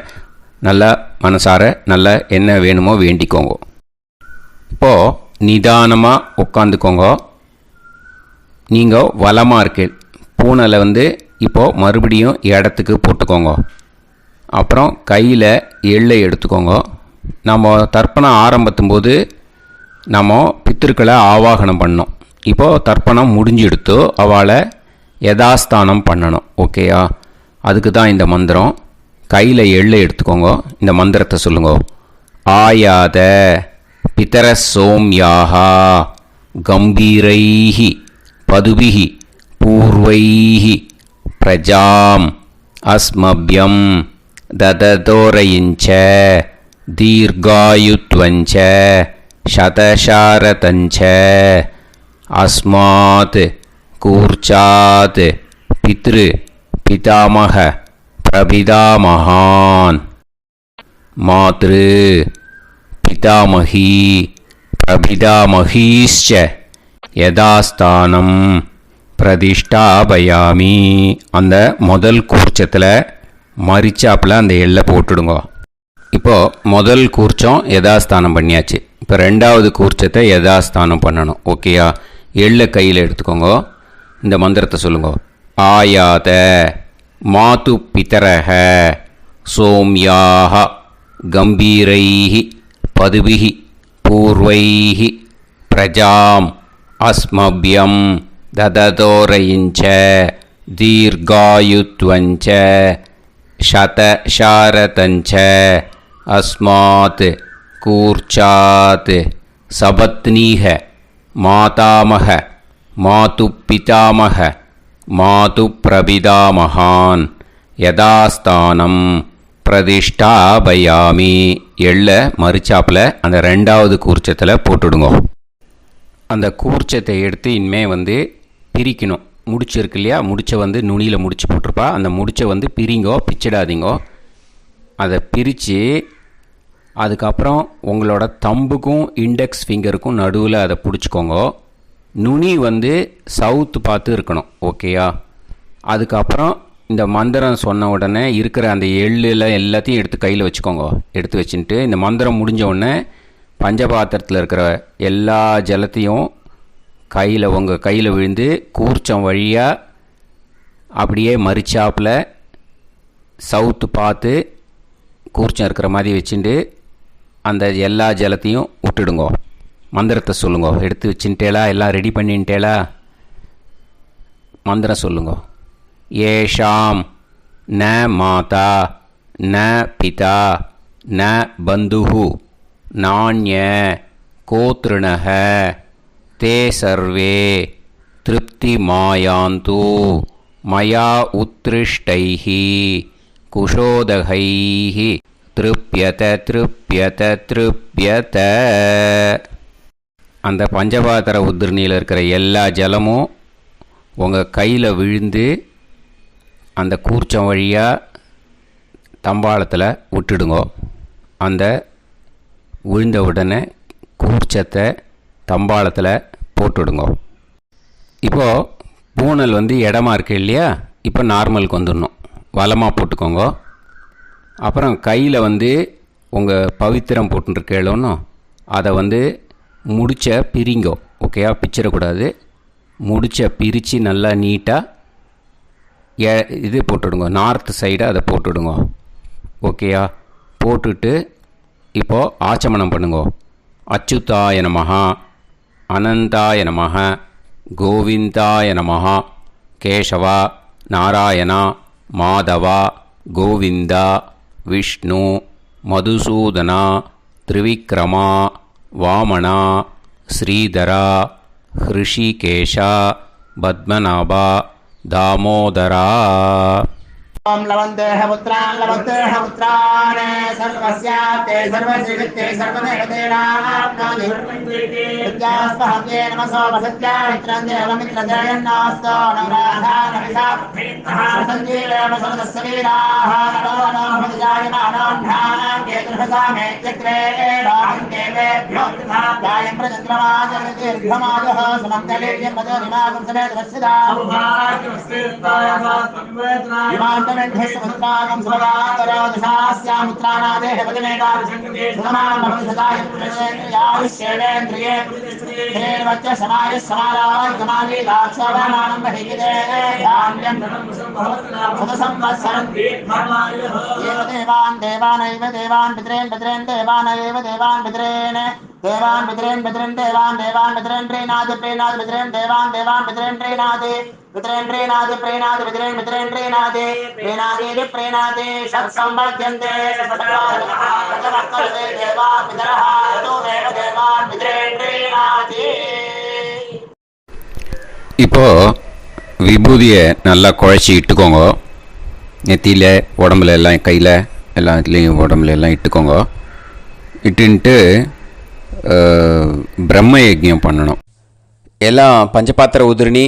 நல்லா மனசார நல்லா என்ன வேணுமோ வேண்டிக்கோங்க. இப்போது நிதானமாக உட்காந்துக்கோங்க. நீங்கள் வலமாக இருக்கு பூனலை இப்போது மறுபடியும் இடத்துக்கு போட்டுக்கோங்க. அப்புறம் கையில் எள்ளை எடுத்துக்கோங்க. நம்ம தர்ப்பணம் ஆரம்பத்தும்போது நம்ம பித்திருக்களை ஆவாகனம் பண்ணோம். இப்போது தர்ப்பணம் முடிஞ்செடுத்து அவளை யதாஸ்தானம் பண்ணணும். ஓகேயா? அதுக்கு தான் இந்த மந்திரம். கையில் எள்ளை எடுத்துக்கோங்க. இந்த மந்திரத்தை சொல்லுங்க. ஆயாத பிதர சோம்யாஹா கம்பீரைஹி பதுபிஹி பூர்வைஹி பிரஜாம் அஸ்மப்யம் தததோரயிஞ்ச தீர்காயுத்வஞ்ச சதசாரதஞ்ச அஸ்மாத் கூர்ச்சாத் பித்ரு பிதாமக பிரபிதாமகான் மாத்ரு பிதாமகி பிரபிதாமகீஷ்ச யதாஸ்தானம் பிரதிஷ்டாபயாமி. அந்த முதல் கூர்ச்சத்தில் மரிச்சாப்பில் அந்த எள்ளை போட்டுடுங்க. இப்போது முதல் கூர்ச்சம் யதாஸ்தானம் பண்ணியாச்சு. இப்போ ரெண்டாவது கூர்ச்சத்தை யதாஸ்தானம் பண்ணணும். ஓகேயா? எள்ளை கையில் எடுத்துக்கோங்க. இந்த மந்திரத்தை சொல்லுங்க. ஆயாத மாது பிதரஹ சோம்யாஹ கம்பீரைஹி பதுபிஹி பூர்வைஹி பிரஜாம் அஸ்மப்யம் தததோரயிஞ்ச தீர்காயுத்வஞ்ச சதசாரதஞ்ச அஸ்மாத் கூர்ச்சாத் சபத்னீஹ மாதாமஹ மாது பிதாமஹ மாது பிரபிதாமகான் யதாஸ்தானம் பிரதிஷ்டாபயாமி. எள்ள மரிச்சாப்பில் அந்த ரெண்டாவது கூர்ச்சத்தில் போட்டுடுங்க. அந்த கூர்ச்சத்தை எடுத்து இனிமே பிரிக்கணும். முடிச்சு இருக்கு இல்லையா? முடிச்சை நுனியில் முடிச்சு போட்டிருப்பா. அந்த முடிச்சை பிரிங்கோ, பிச்சிடாதீங்கோ. அதை பிரித்து அதுக்கப்புறம் உங்களோட தம்புக்கும் இண்டெக்ஸ் ஃபிங்கருக்கும் நடுவில் அதை பிடிச்சிக்கோங்க. நுனி சவுத்து பார்த்து இருக்கணும். ஓகேயா? அதுக்கப்புறம் இந்த மந்திரம் சொன்ன உடனே இருக்கிற அந்த எள்ளில் எல்லாத்தையும் எடுத்து கையில் வச்சுக்கோங்க. எடுத்து வச்சுட்டு இந்த மந்திரம் முடிஞ்ச உடனே பஞ்சபாத்திரத்தில் இருக்கிற எல்லா ஜலத்தையும் உங்கள் கையில் விழுந்து கூர்ச்சம் வழியாக அப்படியே மரிச்சாப்பில் சவுத்து பார்த்து கூர்ச்சம் இருக்கிற மாதிரி வச்சுட்டு அந்த எல்லா ஜலத்தையும் விட்டுடுங்க. மந்திரத்தை சொல்லுங்க. எடுத்து வச்சுட்டேலா? எல்லாம் ரெடி பண்ணிட்டேலா? மந்திரம் சொல்லுங்க. ஏஷாம் ந மாதா ந பிதா ந பந்துஹு நாண்ய கோத்ருணஹ தே சர்வே திருப்தி மாயாந்து மயா உத்ருஷ்டைः குஷோதகைः திருப்யத திருப்யத திருப்யத. அந்த பஞ்சபாத்திர உதிரணியில் இருக்கிற எல்லா ஜலமும் உங்கள் கையில் விழுந்து அந்த கூர்ச்சம் வழியாக தம்பாளத்தில் விட்டுடுங்க. அந்த விழுந்த உடனே கூர்ச்சத்தை தம்பாளத்தில் போட்டுடுங்க. இப்போது பூனல் இடமா இருக்கு இல்லையா, இப்போ நார்மலுக்கு வந்துடணும். வலமாக போட்டுக்கோங்க. அப்புறம் கையில் உங்கள் பவித்திரம் போட்டுருக்கேளோன்னு அதை முடிச்ச பிரிங்கோ. ஓகேயா, பிச்சிடக்கூடாது. முடிச்ச பிரித்து நல்லா நீட்டாக இது போட்டுடுங்க. நார்த் சைடை அதை போட்டுடுங்க. ஓகேயா, போட்டுட்டு இப்போது ஆச்சமனம் பண்ணுங்க. அச்சுதாய நமஹ, அனந்தாய நமஹ, கோவிந்தாய நமஹ, கேசவா, நாராயணா, மாதவா, கோவிந்தா, விஷ்ணு, மதுசூதனா, திரிவிக்ரமா, வாமனா, ஸ்ரீதரா, ஹிருஷிகேஷா, பத்மநாபா, தாமோதரா. ओम लवन्तेह पुत्रान् लवन्तेह पुत्रान् सर्वस्याप्ते सर्वश्रीकृत्ये सर्वदेवतेनाप्नोति विद्यास्पहते नमसो वसत्या मित्रं देवमित्रजयन्नास्तो नवराधानविषाप्तः सञ्जीवेम सर्वस्वीराः नमो नमः जायमानां केतुर्भसामे चक्रे राहं देवेभ्यो गायं प्रचन्द्रमाजर्दीर्घमाजः समङ्गलेयं पदोनिमागं समेत वत्सदा पुत्रागं सुभगातरोदशास्यामुत्रानादेह पदमेकाभिषङ्कृते सुमानमभिसदायुष्येवेन्द्रिये हेर्वच्च समायः समारागमाली दाक्षावानानं बहिगिदे धान्यं सदसंवत्सरं एव देवान् देवानैव देवान् पितॄन् पितॄन् देवानैव देवान् पितॄन् देवान् पितॄन् पितॄन् देवान् देवान् पितॄन् प्रीणाति प्रीणाति पितॄन् देवान् देवान् पितॄन् प्रीणाति पितॄन् प्रीणाति प्रीणाति पितॄन् पितॄन् प्रीणाति प्रीणाति प्रीणाति षट्संवर्ध्यन्ते षट्संवर्ध्यन्ते देवा पितरः तदेव देवान् पितॄन् प्रीणाति. இப்போ விபூதியை நல்லா குழச்சி இட்டுக்கோங்க. நெத்தியில், உடம்புல எல்லாம், கையில் எல்லாத்துலேயும் உடம்புல எல்லாம் இட்டுக்கோங்க. இட்டுன்ட்டு பிரம்ம யஜ்ஞம் பண்ணணும். எல்லாம் பஞ்சபாத்திர உதிரணி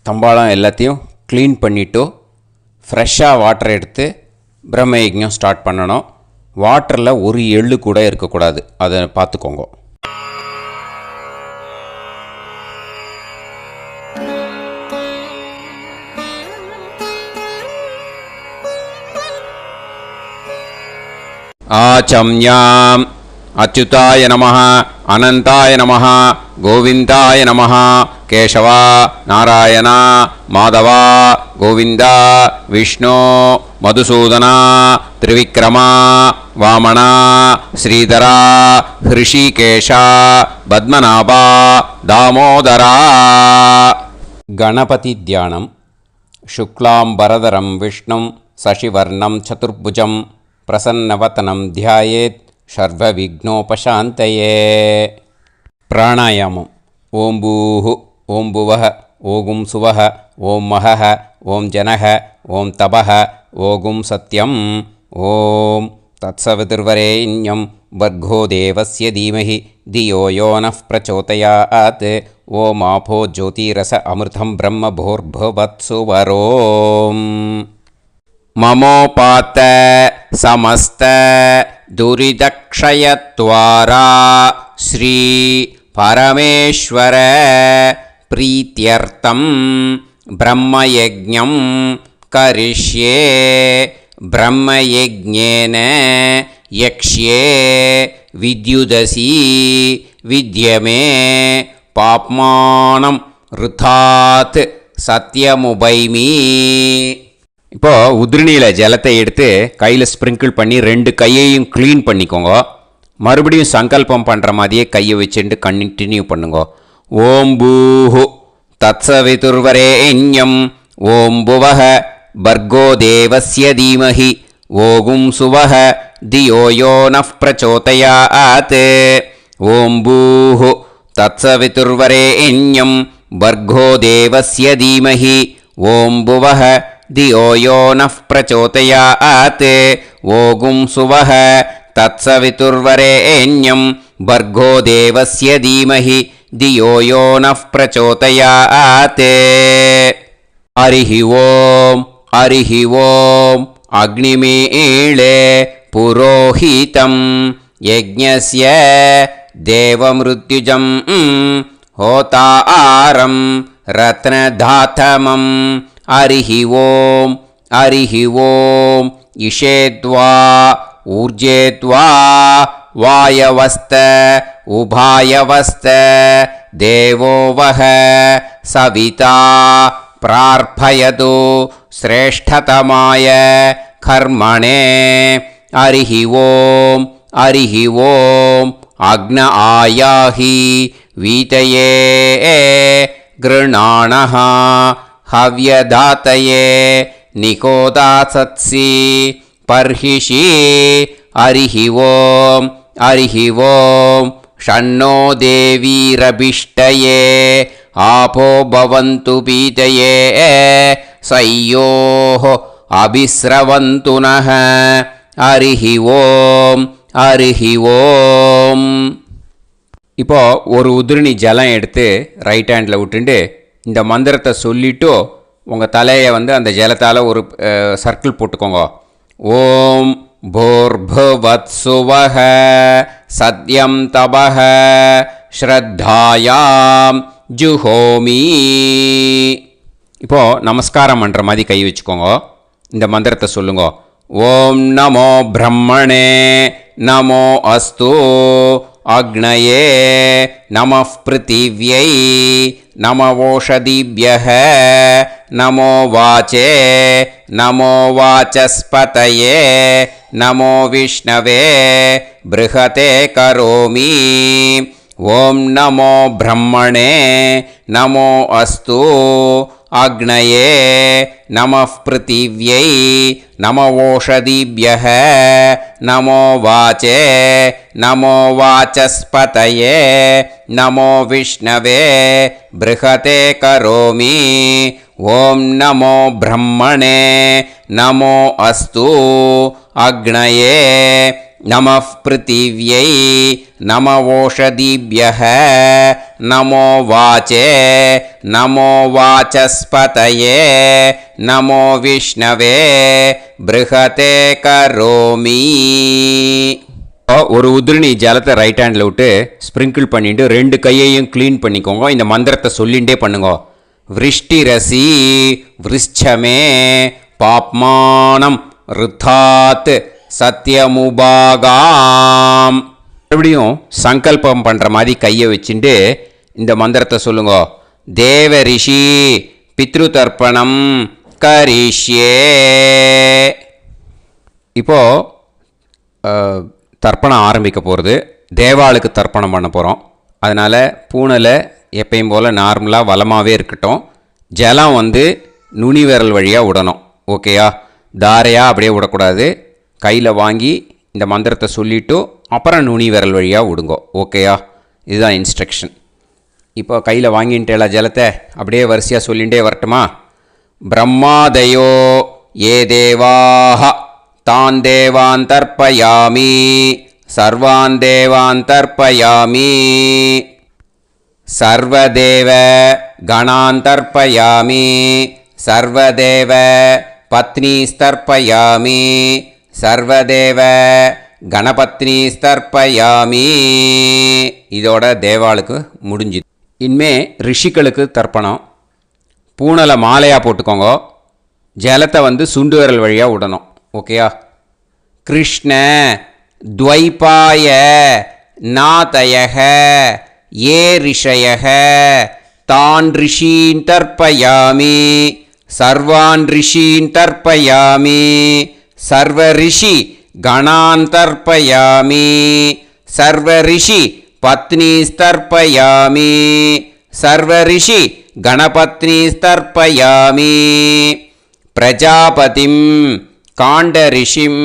தம்பாளம் எல்லாத்தையும் க்ளீன் பண்ணிவிட்டு ஃப்ரெஷ்ஷாக வாட்டர் எடுத்து பிரம்ம யஜ்ஞம் ஸ்டார்ட் பண்ணணும். வாட்டரில் ஒரு எள்ளு கூட இருக்கக்கூடாது, அதை பார்த்துக்கோங்க. ஆச்சம்யாம் அச்சுதாய நமஹ, அனந்தாய நமஹ, கோவிந்தாய நமஹ, கேசவா, நாராயணா, மாதவா, கோவிந்தா, விஷ்ணு, மதுசூதனா, திரிவிக்ரமா, வாமனா, ஸ்ரீதரா, ஹிருஷிகேஷா, பத்மநாபா, தாமோதரா. கணபதி தியானம். சுக்லாம்பரதரம் விஷ்ணும் சசிவர்ணம் சதுர்புஜம் பிரசன்னவதனம் தியாயேத் சர்வவிக்னோபசாந்தயே. பிராணாயாமம். ஓம் பூஹு, ஓம் புவஹ, ஓகும் சுவஹ, ஓம் மஹஹ, ஓம் ஜனஹ, ஓம் தபஹ, ஓகும் சத்யம். ஓம் தத்சவிதுர்வரேண்யம் வர்கோ தேவஸ்ய தீமஹி தியோ யோ நः பிரச்சோதயாத். ஓம் ஆபோ ஜோதிரஸ அமிர்தம் பிரம்ம போர்புவத்சு வரோம். மமோபாத்த சமஸ்த துரிதக்ஷயத்வாரா ஸ்ரீ பரமேஸ்வர பிரீத்யர்த்தம் பிரம்மயஜ்ஞம் கரிஷ்யே. பிரம்மயஜ்ஞேன யக்ஷ்யே வித்யுதசி வித்யமே பாப்மானம் ருதாத் சத்யமுபைமி. இப்போது உதிரணியில் ஜலத்தை எடுத்து கையில் ஸ்ப்ரிங்கிள் பண்ணி 2 கையையும் க்ளீன் பண்ணிக்கோங்க. மறுபடியும் சங்கல்பம் பண்ணுற மாதிரியே கையை வச்சுட்டு கண்டினியூ பண்ணுங்க. ஓம் பூஹு தத்சவிதுர்வரேண்யம் ஓம் புவஹ பர்கோ தேவஸ்ய தீமஹி ஓகும் சுவஹ தியோ யோ நः பிரச்சோதயாத். ஓம் பூஹு தத்சவிதுர்வரேண்யம் பர்கோ தேவஸ்ய தீமஹி ॐ भुवः धियो यो नः प्रचोदयात् ओगुं सुवः तत्सवितुर्वरेण्यं भर्गो देवस्य धीमहि धियो यो नः प्रचोदयात् हरिः ॐ अग्निमीळे पुरोहितं यज्ञस्य देवमृत्युजं होतारं रत्नधातमं हरिः ॐ इषेद्वा ऊर्जेद्वा वायवस्त उभायवस्त देवो वः सविता प्रार्थयतु श्रेष्ठतमाय कर्मणे हरिः ॐ अग्न आयाहि वीतये गृणाणः हव्यदातये निकोदासत्सि पर्हिषि हरिः ॐ षण्णो देवीरभिष्टये आपो भवन्तु पीतये सयोः अभिस्रवन्तु नः हरिः ॐ இப்போ ஒரு உதிரணி ஜலம் எடுத்து ரைட் ஹேண்டில் விட்டுண்டு இந்த மந்திரத்தை சொல்லிவிட்டு உங்கள் தலையை வந்து அந்த ஜலத்தால் ஒரு சர்க்கிள் போட்டுக்கோங்க. ஓம் भूर्भुवत्सुवः सद्यं तपः ஸ்ரத்தாயாம் ஜுஹோமி. இப்போது நமஸ்காரம் பண்ணுற மாதிரி கை வச்சுக்கோங்க. இந்த மந்திரத்தை சொல்லுங்க. ஓம் நமோ பிரம்மணே நமோ அஸ்து அக்னயே நமः பிருத்திவ்யை நம ஓஷதிभ्यः நமோ வாச்சே நமோ வாசஸ்பதயே நமோ விஷ்ணவே ப்ருஹதே கரோமி. ஓம் நமோ பிரம்மணே நமோ அஸ்து அக்னயே நமः பிருத்திவ்யை நம ஓஷதிभ्यः நமோ வாச்சே நமோ வாசஸ்பதயே நமோ விஷ்ணவே ப்ருஹதே கரோமி. ஓம் நமோ பிரம்மணே நமோ அஸ்து அக்னயே நமः பிருத்திவ்யை நம ஓஷதிभ्यः நமோ வாச்சே நமோ வாசஸ்பதயே நமோ விஷ்ணவே ப்ருஹதே கரோமி. ஒரு உதிரணி ஜலத்தை ரைட் ஹேண்டில் விட்டு ஸ்ப்ரிங்கிள் பண்ணிட்டு ரெண்டு கையையும் க்ளீன் பண்ணிக்கோங்க. இந்த மந்திரத்தை சொல்லிகிட்டே பண்ணுங்க. விருஷ்டிரசி விருஷ்சமே பாப்மானம் ருத்தாத் சத்யமுபாகாம். மறுபடியும் சங்கல்பம் பண்ணுற மாதிரி கையை வச்சுட்டு இந்த மந்திரத்தை சொல்லுங்க. தேவ ரிஷி பித்ரு தர்ப்பணம் கரிஷ்யே. இப்போது தர்ப்பணம் ஆரம்பிக்க போகிறது. தேவாளுக்கு தர்ப்பணம் பண்ண போகிறோம். அதனால் பூனலை எப்பயும் போல் நார்மலாக வளமாகவே இருக்கட்டும். ஜலம் வந்து நுனி விரல் வழியாக விடணும். ஓகேயா? தாரையாக அப்படியே விடக்கூடாது. கையில் வாங்கி இந்த மந்திரத்தை சொல்லிவிட்டு அப்புறம் நுனி விரல் வழியாக விடுங்கோ. ஓகேயா? இதுதான் இன்ஸ்ட்ரக்ஷன். இப்போ கையில் வாங்கின்ட்டு எல்லா ஜலத்தை அப்படியே வரிசையாக சொல்லிகிட்டே வரட்டுமா? பிரம்மாதயோ ஏ தேவாஹ தான் தேவான் தர்ப்பயாமி சர்வான் தேவான் தர்ப்பயாமி சர்வதேவ கணான் தர்ப்பயாமி சர்வதேவ பத்னீஸ்தர்ப்பயாமி சர்வதேவ கணபத்னீஸ்தர்ப்பயாமி. இதோட தேவாளுக்கு முடிஞ்சுது. இனிமே ரிஷிகளுக்கு தர்ப்பணம். பூனலை மாலையாக போட்டுக்கோங்க. ஜலத்தை வந்து சுண்டு விரல் வழியாக விடணும். ஓகேயா? கிருஷ்ண துவைபாய நாதயக ஏ ரிஷயக தான் ரிஷீன் தர்ப்பயாமி சர்வான் ரிஷீன் தர்ப்பயாமி சர்வ ரிஷி கணான் தர்ப்பயாமி சர்வ ரிஷி பத்னீஸ்தர்ப்பயாமி சர்வ ரிஷி கணபத்னீஸ்தர்ப்பயாமி பிரஜாபதிம் காண்டரிஷிம்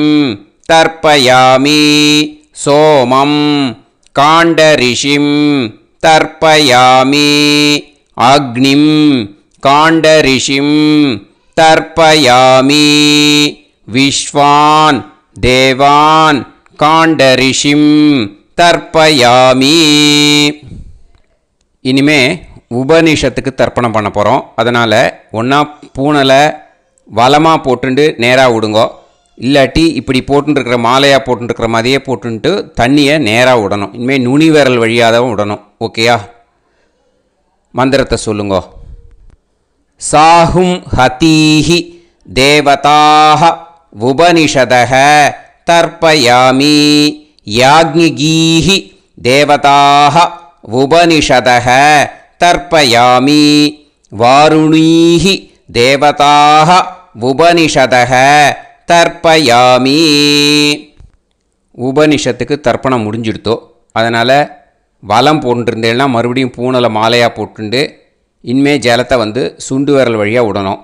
தர்ப்பயாமி சோமம் காண்டரிஷிம் தர்ப்பயாமி அக்னிம் काण्डऋषिं तर्पयामि विश्वान् देवान् काण्डऋषिं तर्पयामि இனிமே உபனிஷத்துக்கு தர்ப்பணம் பண்ண போகிறோம். அதனால் ஒன்றா பூனலை வலமாக போட்டுண்டு நேராக விடுங்கோ, இல்லாட்டி இப்படி போட்டுருக்கிற மாலையாக போட்டுருக்கிற மாதிரியே போட்டுன்ட்டு தண்ணியை நேராக விடணும். இனிமேல் நுனி விரல் வழியாக தான் விடணும். ஓகேயா? மந்திரத்தை சொல்லுங்கோ. சாஹும் ஹதீஹி தேவதாக உபனிஷதக தர்ப்பயாமி யாக்ஞிகீஹி தேவதாக உபனிஷதக தர்ப்பயாமி வாருணீஹி தேவதாக உபனிஷதக தர்ப்பயாமி. உபனிஷத்துக்கு தர்ப்பணம் முடிஞ்சிடுத்தோ, அதனால் வலம் போட்டுருந்தேன்னா மறுபடியும் பூனலை மாலையாக போட்டுண்டு இனிமே ஜலத்தை சுண்டு விரல் வழியாக விடணும்.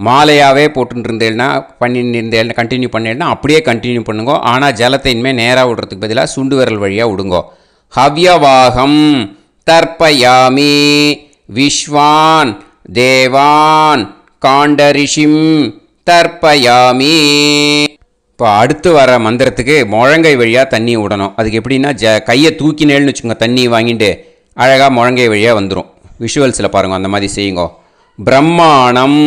மாலையாகவே போட்டுருந்தேன்னா பண்ணிருந்தேன்னா கண்டினியூ பண்ணேன்னா அப்படியே கண்டினியூ பண்ணுங்கோ. ஆனால் ஜலத்தை இனிமேல் நேராக விடுறதுக்கு பதிலாக சுண்டு விரல் வழியாக விடுங்கோ. ஹவ்யவாகம் தர்ப்பயாமி விஸ்வான் தேவான் காண்டரிஷிம் தர்ப்பயாமி. இப்போ அடுத்து வர மந்திரத்துக்கு முழங்கை வழியாக தண்ணி விடணும். அதுக்கு எப்படின்னா கையை தூக்கினேன்னு வச்சுக்கோங்க, தண்ணி வாங்கிட்டு அழகாக முழங்கை வழியாக வந்துடும். விஷுவல்ஸில் பாருங்கள், அந்த மாதிரி செய்யுங்கோ. பிரம்மாணம்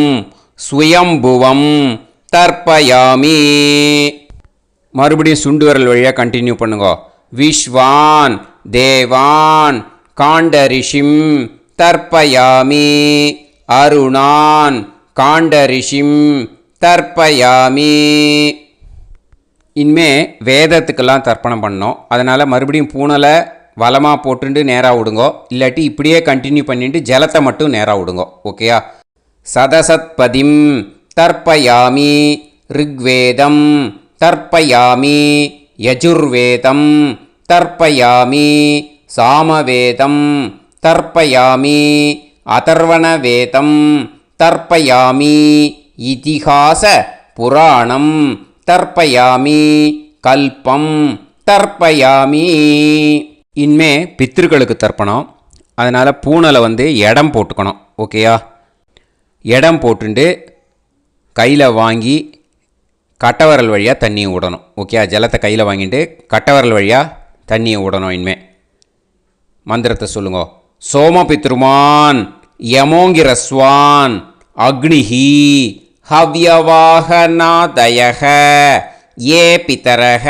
சுயம்புவம் தர்ப்பயாமி. மறுபடியும் சுண்டு விரல் வழியாக கண்டினியூ பண்ணுங்கோ. விஸ்வான் தேவான் காண்டரிஷிம் தர்ப்பயாமி அருணான் காண்டரிஷிம் தர்ப்பயாமி. இனிமே வேதத்துக்கெல்லாம் தர்ப்பணம் பண்ணோம். அதனால் மறுபடியும் பூனலை வலமாக போட்டுண்டு நேராக விடுங்கோ, இல்லாட்டி இப்படியே கண்டினியூ பண்ணிட்டு ஜலத்தை மட்டும் நேராக விடுங்கோ. ஓகேயா? சதசத்பதிம் தர்ப்பயாமி ரிக்வேதம் தர்ப்பயாமி யஜுர்வேதம் தர்ப்பயாமி சாமவேதம் தர்ப்பயாமி அதர்வணவேதம் தர்ப்பயாமி இதிஹாச புராணம் தர்ப்பயாமி கல்பம் தர்ப்பயாமி. இனிமே பித்ருக்களுக்கு தர்ப்பணம். அதனால் பூனலை இடம் போட்டுக்கணும். ஓகேயா? இடம் போட்டுண்டு கையில் வாங்கி கட்டவரல் வழியாக தண்ணியை விடணும். ஓகே? ஜலத்தை கையில் வாங்கிட்டு கட்டவரல் வழியாக தண்ணியை விடணும். இனிமே மந்திரத்தை சொல்லுங்க. சோமபித்ருமான் யமோங்கிரஸ்வான் அக்னிஹி ஹவ்யவாகநாதயக ஏ பிதரக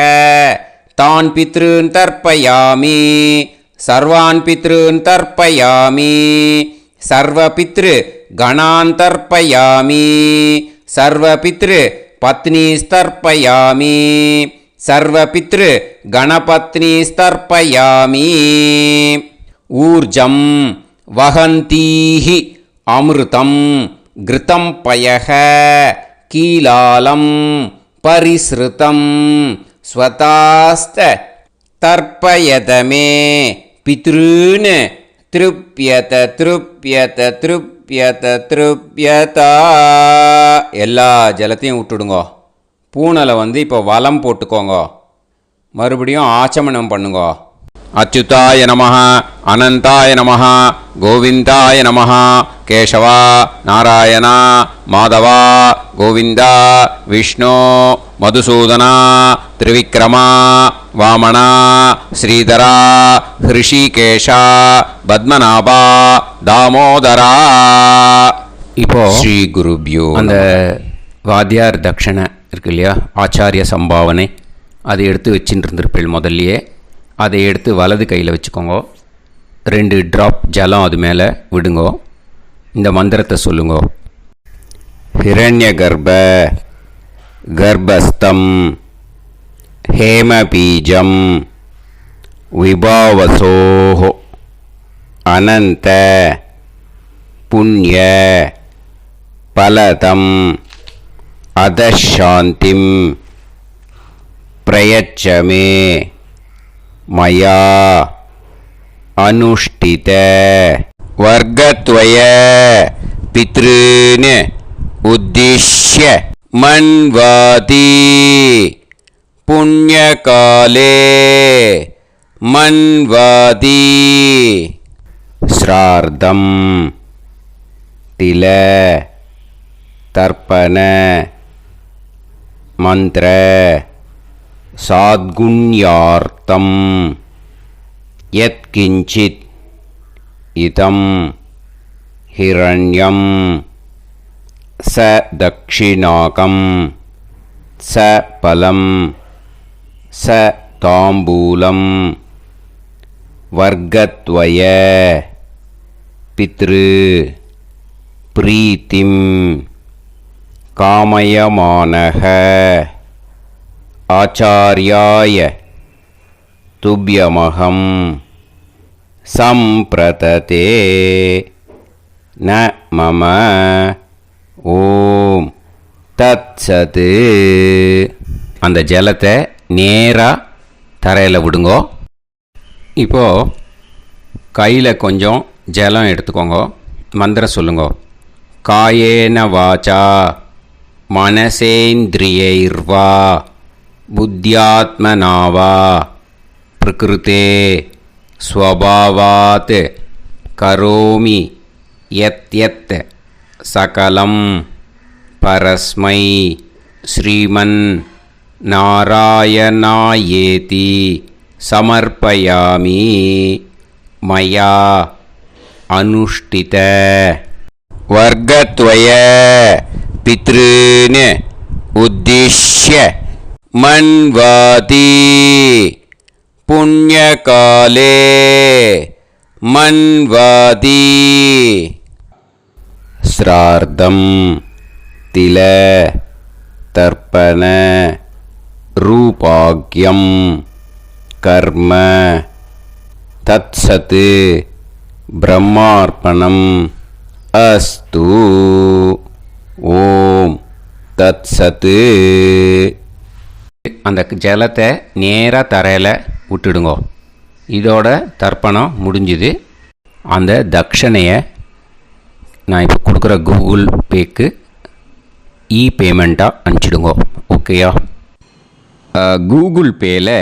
தான் பித்ருன் தர்ப்பயாமி சர்வான் பித்ருன் தர்ப்பயாமி சர்வபித்ரு கணான் தர்ப்பயாமி சர்வபித்ரு பத்னிஸ்தர்ப்பயாமி சர்வபித்ரு கணபத்னிஸ்தர்ப்பயாமி. ஊர்ஜம் வஹந்தீஹி அமிர்தம் கிருதம் பயக கீலாலம் பரிஸ்ருதம் ஸ்வதாஸ்த தர்ப்பயதமே பித்ருன் திருப்யத திருப்யத திருப்யத திருப்யதா. எல்லா ஜலத்தையும் விட்டுடுங்கோ. பூனலை இப்போ வலம் போட்டுக்கோங்க. மறுபடியும் ஆச்சமனம் பண்ணுங்கோ. அச்சுதாய நமஹ அனந்தாய நமஹ கோவிந்தாய நமஹ கேசவா நாராயணா மாதவா கோவிந்தா விஷ்ணு மதுசூதனா திரிவிக்ரமா வாமனா ஸ்ரீதரா ஹிருஷிகேஷா பத்மநாபா தாமோதரா. இப்போ ஸ்ரீ குருப்யோ அந்த வாத்தியார் தட்சணை இருக்கு இல்லையா, ஆச்சாரிய சம்பாவனை, அதை எடுத்து வச்சுட்டு இருந்திருப்பேன் முதல்லையே. அதை எடுத்து வலது கையில் வச்சுக்கோங்க. 2 ட்ராப் ஜலம் அது மேலே விடுங்கோ. இந்த மந்திரத்தை சொல்லுங்கோ. ஹிரண்ய கர்ப்ப கர்ப்பஸ்தம் ஹேமபீஜம் விபாவசோஹோ அனந்த புண்ணிய பலதம் அதசாந்திம் பிரயச்சமே மயா அனுஷ்டித வர்க்கத்வய பித்ருன் உத்திஷ்ய மன்வாதி புண்ணியகாலே மன்வாதி ஸ்ரார்த்தம் तिल तर्पण मंत्र साद्गुण्यार्थं यत्किंचित् इदं हिरण्यं स दक्षिणाकं स फलं स ताम्बूलं वर्गद्वय पितृ प्रीतिं कामयमानः आचार्याय तुभ्यमहं संप्रतते न मम ஓம் தத்சத். அந்த ஜலத்தை நேராக தரையில் விடுங்கோ. இப்போது கையில் கொஞ்சம் ஜலம் எடுத்துக்கோங்க. மந்திரம் சொல்லுங்க. காயேன வாச்சா மனசேந்திரியைர்வா புத்தியாத்மனாவா பிரகிருதே ஸ்வபாவாத் கரோமி யத் யத் சகலம் பரஸ்மை ஸ்ரீமன் நாராயணாயேதி சமர்ப்பயாமி மயா அனுஷ்டித வர்கத்வய பித்ருன் உத்திஷ்ய மன்வாதி புண்ணியகாலே மன்வாதி ஸ்ரார்த்தம் தில தர்ப்பண ரூபாக்யம் கர்ம தத்சத் பிரம்மார்ப்பணம் அஸ்து. ஓம் தத்சத். அந்த ஜலத்தை நேராக தரையில் விட்டுடுங்க. இதோட தர்ப்பணம் முடிஞ்சுது. அந்த தட்சணையை நான் இப்போ கொடுக்குற கூகுள் பேக்கு பேமெண்ட்டாக அனுப்பிச்சிடுங்க. ஓகேயா? கூகுள் பேயில்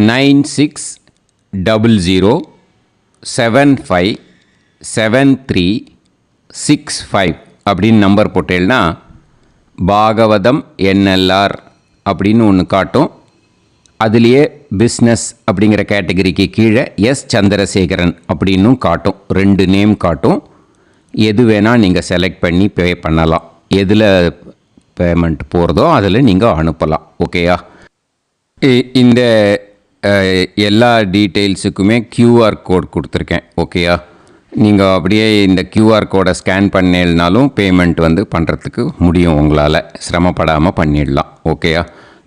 9600757365 அப்படின்னு நம்பர் போட்டேன்னா பாகவதம் என்எல்ஆர் அப்படின்னு ஒன்று காட்டும். அதுலேயே பிஸ்னஸ் அப்படிங்கிற கேட்டகரிக்கு கீழே எஸ் சந்திரசேகரன் அப்படின்னும் காட்டும். 2 நேம் காட்டும். எது வேணால் நீங்கள் செலக்ட் பண்ணி பே பண்ணலாம். எதில் பேமெண்ட் போகிறதோ அதில் நீங்கள் அனுப்பலாம். ஓகேயா? இந்த எல்லா டீட்டெயில்ஸுக்குமே கியூஆர் கோட் கொடுத்துருக்கேன். ஓகேயா? நீங்கள் அப்படியே இந்த கியூஆர் கோடை ஸ்கேன் பண்ணினாலும் பேமெண்ட் பண்ணுறதுக்கு முடியும். உங்களால் சிரமப்படாமல் பண்ணிடலாம். ஓகேயா?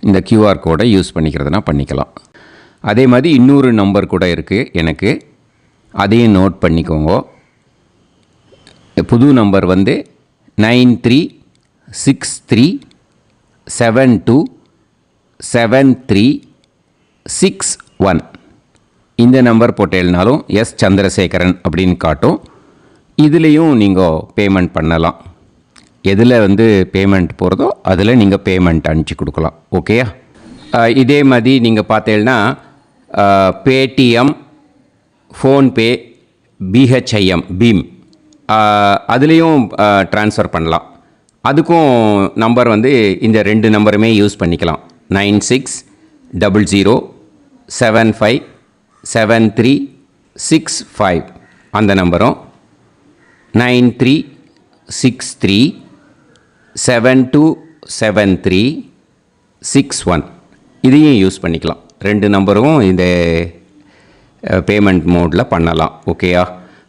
இந்த கியூஆர் கோடை யூஸ் பண்ணிக்கிறதுனா பண்ணிக்கலாம். அதே மாதிரி இன்னொரு நம்பர் கூட இருக்குது எனக்கு. அதையும் நோட் பண்ணிக்கோங்க. புது நம்பர் 9363727361. இந்த நம்பர் போட்டேல்னாலும் எஸ் சந்திரசேகரன் அப்படின்னு காட்டும். இதுலேயும் நீங்கள் பேமெண்ட் பண்ணலாம். எதில் பேமெண்ட் போகிறதோ அதில் நீங்கள் பேமெண்ட் அனுப்பிச்சி கொடுக்கலாம். ஓகேயா? இதே மாதிரி நீங்கள் பார்த்தேன்னா பேடிஎம், ஃபோன்பே, பிஹெச்ஐஎம் பீம் அதுலேயும் ட்ரான்ஸ்ஃபர் பண்ணலாம். அதுக்கும் நம்பர் இந்த 2 நம்பருமே யூஸ் பண்ணிக்கலாம். 9600757365 அந்த நம்பரும் 9363727361 இதையும் யூஸ் பண்ணிக்கலாம். 2 நம்பரும் இந்த பேமெண்ட் மோடில் பண்ணலாம். ஓகேயா?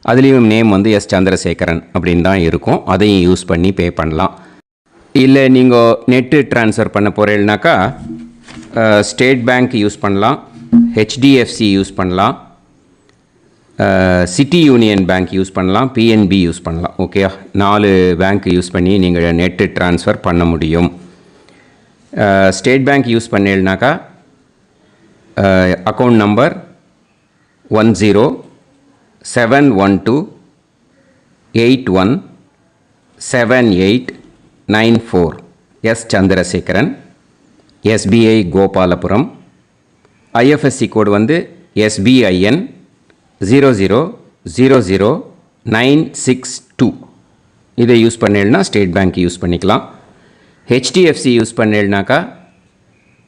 அதுலேயும் நேம் எஸ் சந்திரசேகரன் அப்படின்னு தான் இருக்கும். அதையும் யூஸ் பண்ணி பே பண்ணலாம். இல்லை நீங்கள் நெட்டு ட்ரான்ஸ்ஃபர் பண்ண போகிறீங்கனாக்கா ஸ்டேட் பேங்க் யூஸ் பண்ணலாம், ஹெச்டிஎஃப்சி யூஸ் பண்ணலாம், சிட்டி யூனியன் பேங்க் யூஸ் பண்ணலாம், பிஎன்பி யூஸ் பண்ணலாம். ஓகேயா? 4 பேங்க் யூஸ் பண்ணி நீங்கள் நெட்டு ட்ரான்ஸ்ஃபர் பண்ண முடியும். ஸ்டேட் பேங்க் யூஸ் பண்ணீங்கனாக்கா account number 1071281789 S Chandrasekaran, SBI Gopalapuram. IFSC code SBIN 0000962 இதை யூஸ் பண்ணேன்னா ஸ்டேட் பேங்க் யூஸ் பண்ணிக்கலாம். ஹெச்டிஎஃப்சி யூஸ் பண்ணேன்னாக்கா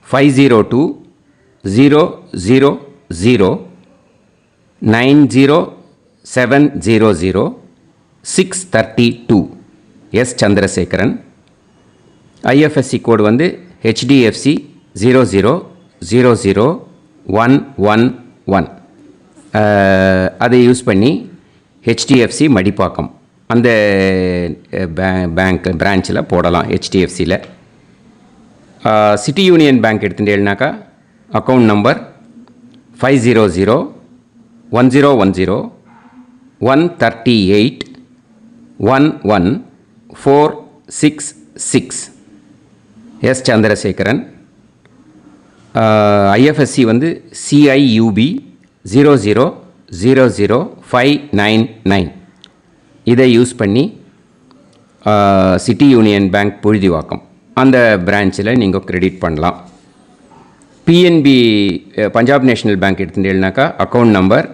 502-000-90700-632 எஸ் சந்திரசேகரன். ஐஎஃப்எஸ்சி கோடு வந்து ஹெச்டிஎஃப்சி 0000111. அதை யூஸ் பண்ணி ஹெச்டிஎஃப்சி மடிப்பாக்கம் அந்த பேங்க் பிரான்ச்சில் போடலாம். ஹெச்டிஎஃப்சியில் சிட்டி யூனியன் பேங்க் எடுத்துட்டேன்னாக்கா account number 500-1010-138-11466 S Chandrasekaran. IFSC வந்து CIUB 0000599. இதை யூஸ் பண்ணி சிட்டி யூனியன் பேங்க் புழுதிவாக்கம் அந்த பிரான்ச்சில் நீங்கள் கிரெடிட் பண்ணலாம். பிஎன்பி பஞ்சாப் நேஷ்னல் பேங்க் எடுத்துட்டேன்னாக்கா account number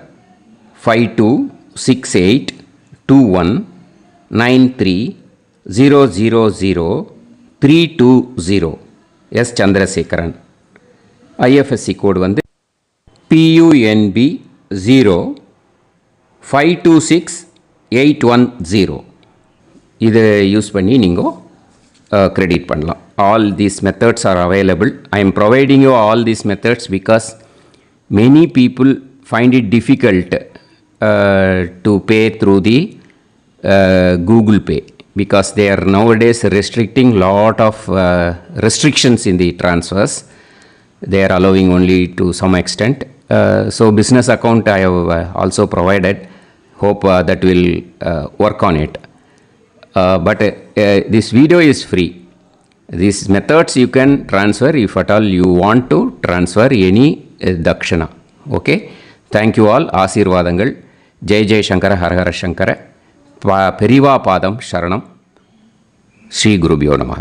52682193000320 S Chandrasekaran. IFSC code வந்து PUNB 0526810. இதை யூஸ் பண்ணி நீங்கள் கிரெடிட் பண்ணலாம். All these methods are available. I am providing you all these methods because many people find it difficult to pay through the Google Pay because they are nowadays restricting lot of restrictions in the transfers. They are allowing only to some extent. So business account I have also provided. Hope that will work on it. But this video is free. These methods you can transfer if at all you want to transfer any dakshana. Okay. Thank you all. ஆசீர்வாதங்கள். ஜெய் ஜெய் சங்கர ஹரஹர சங்கர. பெரிவா பாதம் சரணம். ஸ்ரீ குருபியோ நமஹ.